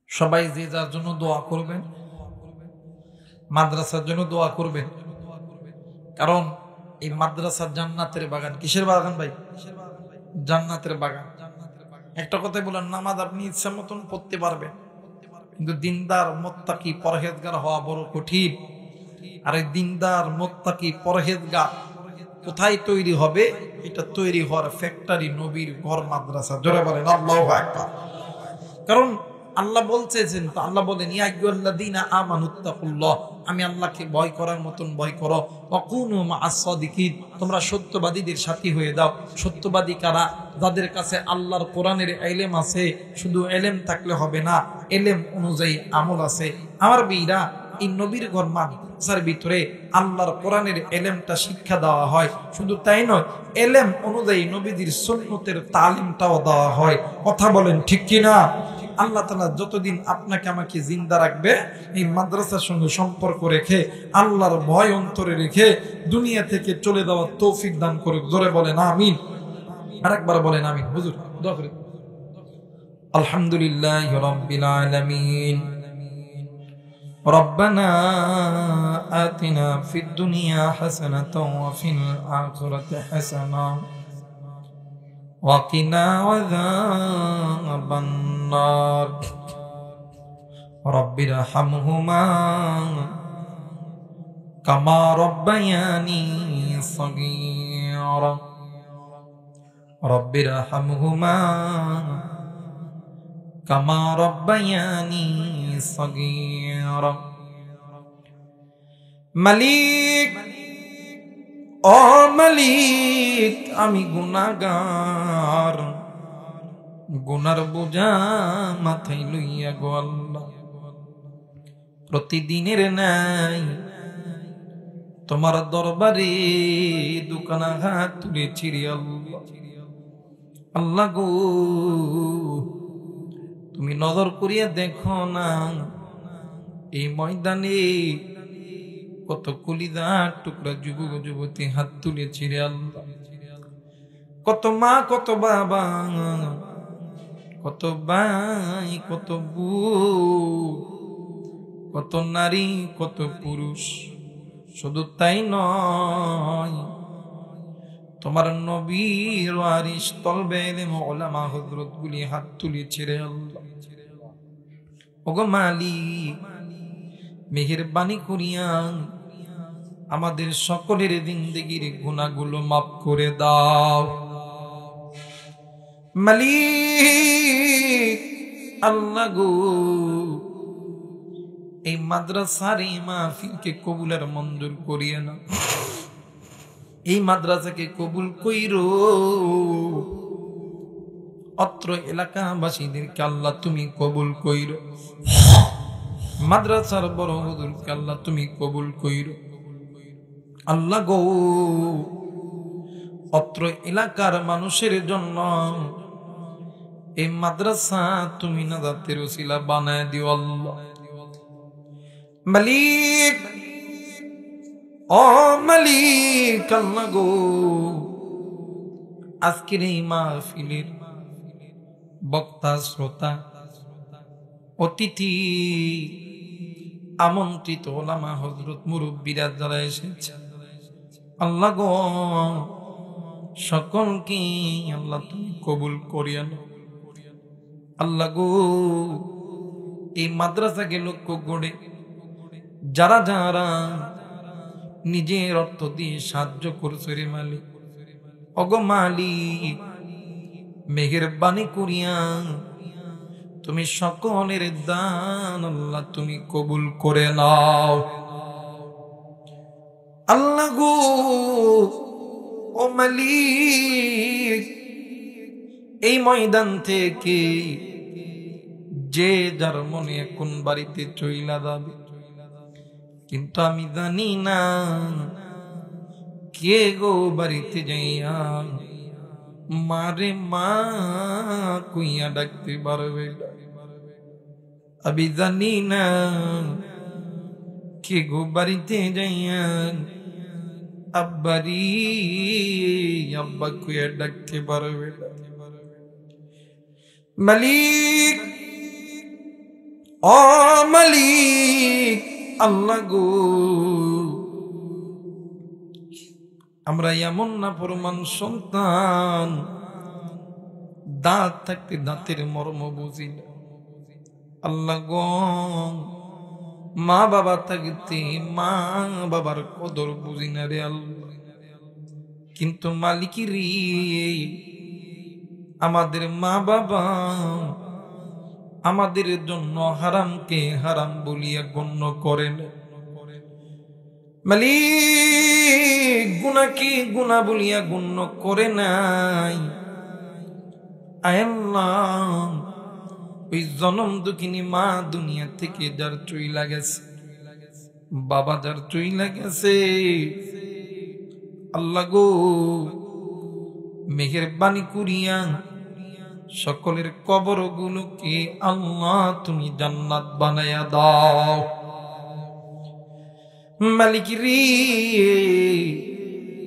A: সবাই যে যার জন্য দোয়া করবেন, মাদ্রাসার জন্য দোয়া করবেন, কারণ এই মাদ্রাসা জান্নাতের বাগান। কিসের বাগান ভাই? জান্নাতের বাগান। একটা কথাই বলেন, নামাজ আপনি ইচ্ছা মতন পড়তে পারবেন, কিন্তু দিনদার মুত্তাকি পরহেজগার হওয়া বড় কঠিন। আর এই দিনদার মুত্তাকি পরহেজগার কোথায় তৈরি হবে? এটা তৈরি হওয়ার ফ্যাক্টরি নবীর ঘর মাদ্রাসা। জোরে বলেন আল্লাহু আকবার। কারণ আল্লাহ বলছেন, তো আল্লাহ বলেন ইয়া আইয়ুহাল্লাযীনা আমানুত্তাকুল্লাহ, আমি আল্লাহকে ভয় করার মতন ভয় করো। ওয়াকুনু মা'আস সাদিকিন, তোমরা সত্যবাদীদের সাথী হয়ে দাও। সত্যবাদী কারা? যাদের কাছে আল্লাহর কোরআনের ইলম আছে। শুধু ইলম থাকলে হবে না, ইলম অনুযায়ী আমল আছে। আমার বীরা, এই নবীর ঘর মাদ্রাসার ভিতরে আল্লাহর কোরআনের ইলমটা শিক্ষা দেওয়া হয়। শুধু তাই নয়, ইলম অনুযায়ী নবীজির সুন্নতের তালিমটাও দেওয়া হয়। কথা বলেন ঠিক কিনা? আল্লাহ তাআলা যতদিন আপনাকে আমাকে জিন্দা রাখবে, এই মাদ্রাসার সঙ্গে সম্পর্ক রেখে আল্লাহর ভয় অন্তরে রেখে দুনিয়া থেকে চলে যাওয়ার তৌফিক দান করুক। জোরে বলেন আমিন। আরেকবার বলেন আমিন। হুজুর দোয়া করেন। আলহামদুলিল্লাহি রাব্বিল আলামিন। রব্বানা আতিনা ফিদ দুনিয়া হাসানাতাও ওয়া ফিল আখিরাতি হাসানাতাও وقنا عذاب النار رب ارحمهما كما ربياني صغيرا رب ارحمهما كما ربياني صغيرا মালিক, ও মালিক, আমি গুনাহগার, গুনার বোঝা মাথায় লইয়া গো আল্লাহ প্রতিদিনের নাই তোমার দরবারে দুখানা হাত তুলেছি রে আল্লাহ। আল্লাহ গো, তুমি নজর করিয়া দেখো না, এই ময়দানে কত কলিজার টুকরা যুবক যুবতী হাত তুলেছি রে আল্লাহ। কত মা, কত বাবা, কত ভাই, কত বোন, কত নারী, কত পুরুষ। শুধু তাই নয়, তোমার নবীর ওয়ারিস তলবে ইলম উলামা হযরত গুলি হাত তুলেছি রে আল্লাহ। ওগো মালিক, মেহেরবানি করিয়া আমাদের সকলের জিন্দেগির গুনাহগুলো মাফ করে দাও মালিক। আল্লাহ গো, এই মাদ্রাসার এই মাহফিলকে কবুলের মঞ্জুর করিয়ে না, এই মাদ্রাসাকে কবুল কইরো। অত্র এলাকাবাসীদেরকে আল্লাহ তুমি কবুল কইরো। মাদ্রাসার বড় হুজুরকে আল্লাহ তুমি কবুল কইরো। আল্লাহ গো, অত্র এলাকার মানুষের জন্য এই মাদ্রাসা তুমি নাজাতের ওসিলা বানায় দিও আল্লাহ। মালিক, ও মালিক, আল্লাহ গো, আজকের এই মাহফিলের বক্তা, শ্রোতা, অতিথি আমন্ত্রিত ওলামা হযরত মুরব্বিরা যারা এসেছে, আল্লাহ গো সকলকে আল্লাহ তুমি কবুল করিয়া নাও। আল্লাহ গো এই মাদ্রাসাকে লক্ষ্য করে যারা যারা নিজের অর্থ দিয়ে সাহায্য করছে রে মালিক, ওগো মালিক মেহেরবানি করিয়া তুমি সকলের দান আল্লাহ তুমি কবুল করে নাও। আল্লাহ গো ও মালিক এই ময়দান থেকে যে যার মনে এখন বাড়িতে চইলা যাবে, কিন্তু আমি জানি না কে গো বাড়িতে যাইয়া মারে মা কইয়া ডাকতে পারবে। আমি জানি না কে গো বাড়িতে যাইয়া আব্বারি আব্বা কইয়া ডাকতে পারবে। মালিক ও মালিক আল্লাহ গো আমরা এমন না প্রমাণ সন্তান, দাঁত থাকতে দাঁতের মর্ম বুঝি না। আল্লাহ গো মা বাবা থাকতে মা বাবার কদর বুঝি না রে আল্লাহ। কিন্তু মালিকেরই আমাদের মা বাবা আমাদের জন্য হারামকে হারাম বলিয়া গণ্য করেন। মালিক গুনাহকে গুনাহ বলিয়া গণ্য করে নাই। আয় আল্লাহ ওই জনম দুঃখিনী মা দুনিয়া থেকে যার চইলা গেছে, বাবা যার চইলা গেছে, আল্লাহ গো মেহেরবানি করিয়া সকলের কবর গুলোকে আল্লাহ তুমি জান্নাত বানায়া দাও। মালিক রে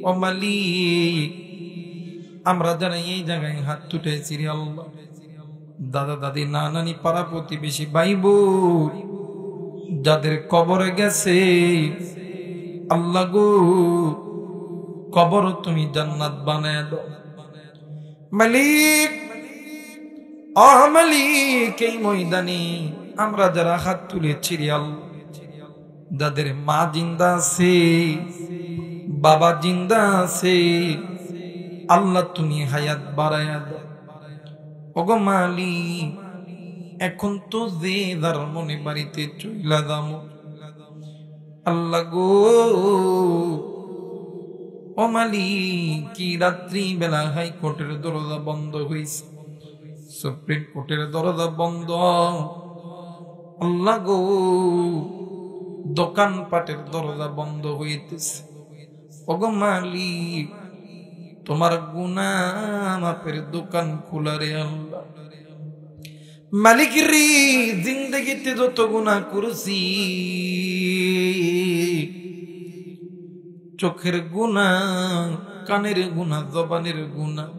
A: ও মালিক আমরা যারা এই জায়গায় হাত তুলেছি রে আল্লাহ, দাদা দাদি নানানি পাড়া প্রতিবেশী ভাই বোন যাদের কবরে গেছে, আল্লাহ গো কবর তুমি জান্নাত বানায়া দাও। মালিক ও মালিক এই ময়দানে আমরা যারা হাত তুলেছি রে আল্লাহ, যাদের মা জিন্দা আছে বাবা জিন্দা আছে, আল্লাহ তুমি হায়াত বাড়ায়া দাও। ওগো মালিক এখন তো যে যার মনে বাড়িতে চইলা দাম, আল্লাহ গো ও মালিক কি রাত্রি বেলা হাইকোর্টের দরজা বন্ধ হয়েছে, সুপ্রিম কোর্টের দরজা বন্ধ, আল্লাহ গো দোকানপাটের দরজা বন্ধ হইতেছে। ওগো মালিক তোমার গুনাহ মাপের দোকান খোলা রে আল্লাহ। মালিক রে জিন্দেগিতে যত গুনাহ করেছি, চোখের গুনাহ, কানের গুনাহ, জবানের গুনাহ,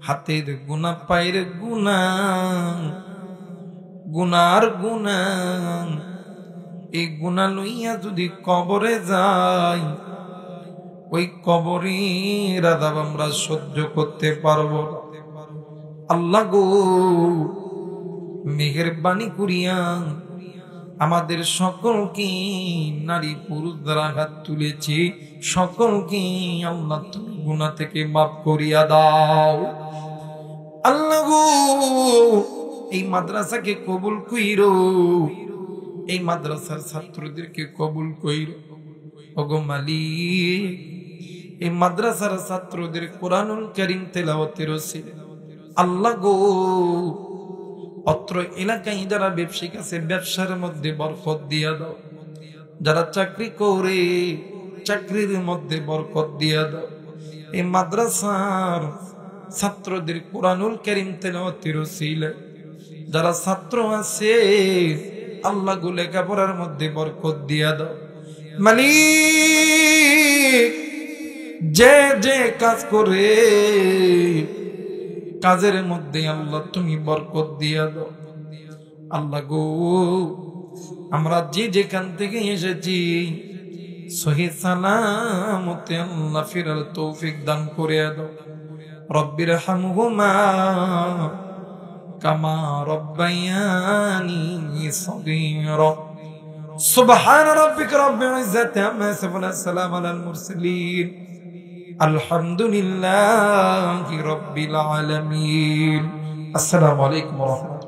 A: হাতের গুনাহ, পায়ের গুনাহ, গুনার গুনাহ, এই গুনাহ লইয়া যদি কবরে যাই, ওই কবরের আযাব আমরা সহ্য করতে পারবো না। আল্লাহ গো মেহেরবানি করিয়া আমাদের সকলকে, নারী পুরুষ যারা হাত তুলেছি সকলকে আল্লাহ তুমি গুনাহ থেকে মাফ করিয়া দাও। আল্লাহ গো এই মাদ্রাসাকে কবুল কইরো, এই মাদ্রাসার ছাত্রদেরকে কবুল কইরো। ওগো মালিক এই মাদ্রাসার ছাত্রদের কোরআনুল কারীম তেলাওয়াতের ওসিলা আল্লাহ গো অত্র এলাকায় যারা ব্যবসায়িক আছে ব্যবসার মধ্যে বরকত দিয়া দাও, যারা চাকরি করে চাকরির মধ্যে বরকত দিয়া দাও। এই মাদ্রাসার ছাত্রদের কোরআনুল কারীম তেলাওয়াতের ওসিলা যারা ছাত্র আছে আল্লাহ গো লেখাপড়ার মধ্যে বরকত দিয়া দাও। মালিক যে যে কাজ করে কাজের মধ্যে আল্লাহ তুমি বরকত দিয়া দাও। আল্লাহ গো আমরা যে যেখান থেকে এসেছি সহি সালামতে আল্লাহ ফিরার তৌফিক দান করে দাও। রব্বির হামহুমা কামা রব্বায়ানি সগীরা। সুবহান রাব্বিকা রাব্বিল ইজ্জাতি আম্মা ইয়াসিফুন, আসসালামু আলাল মুরসালিন, আলহামদুলিল্লাহি রাব্বিল আলামিন। আসসালামু আলাইকুম ওয়া রাহমাতুল্লাহ।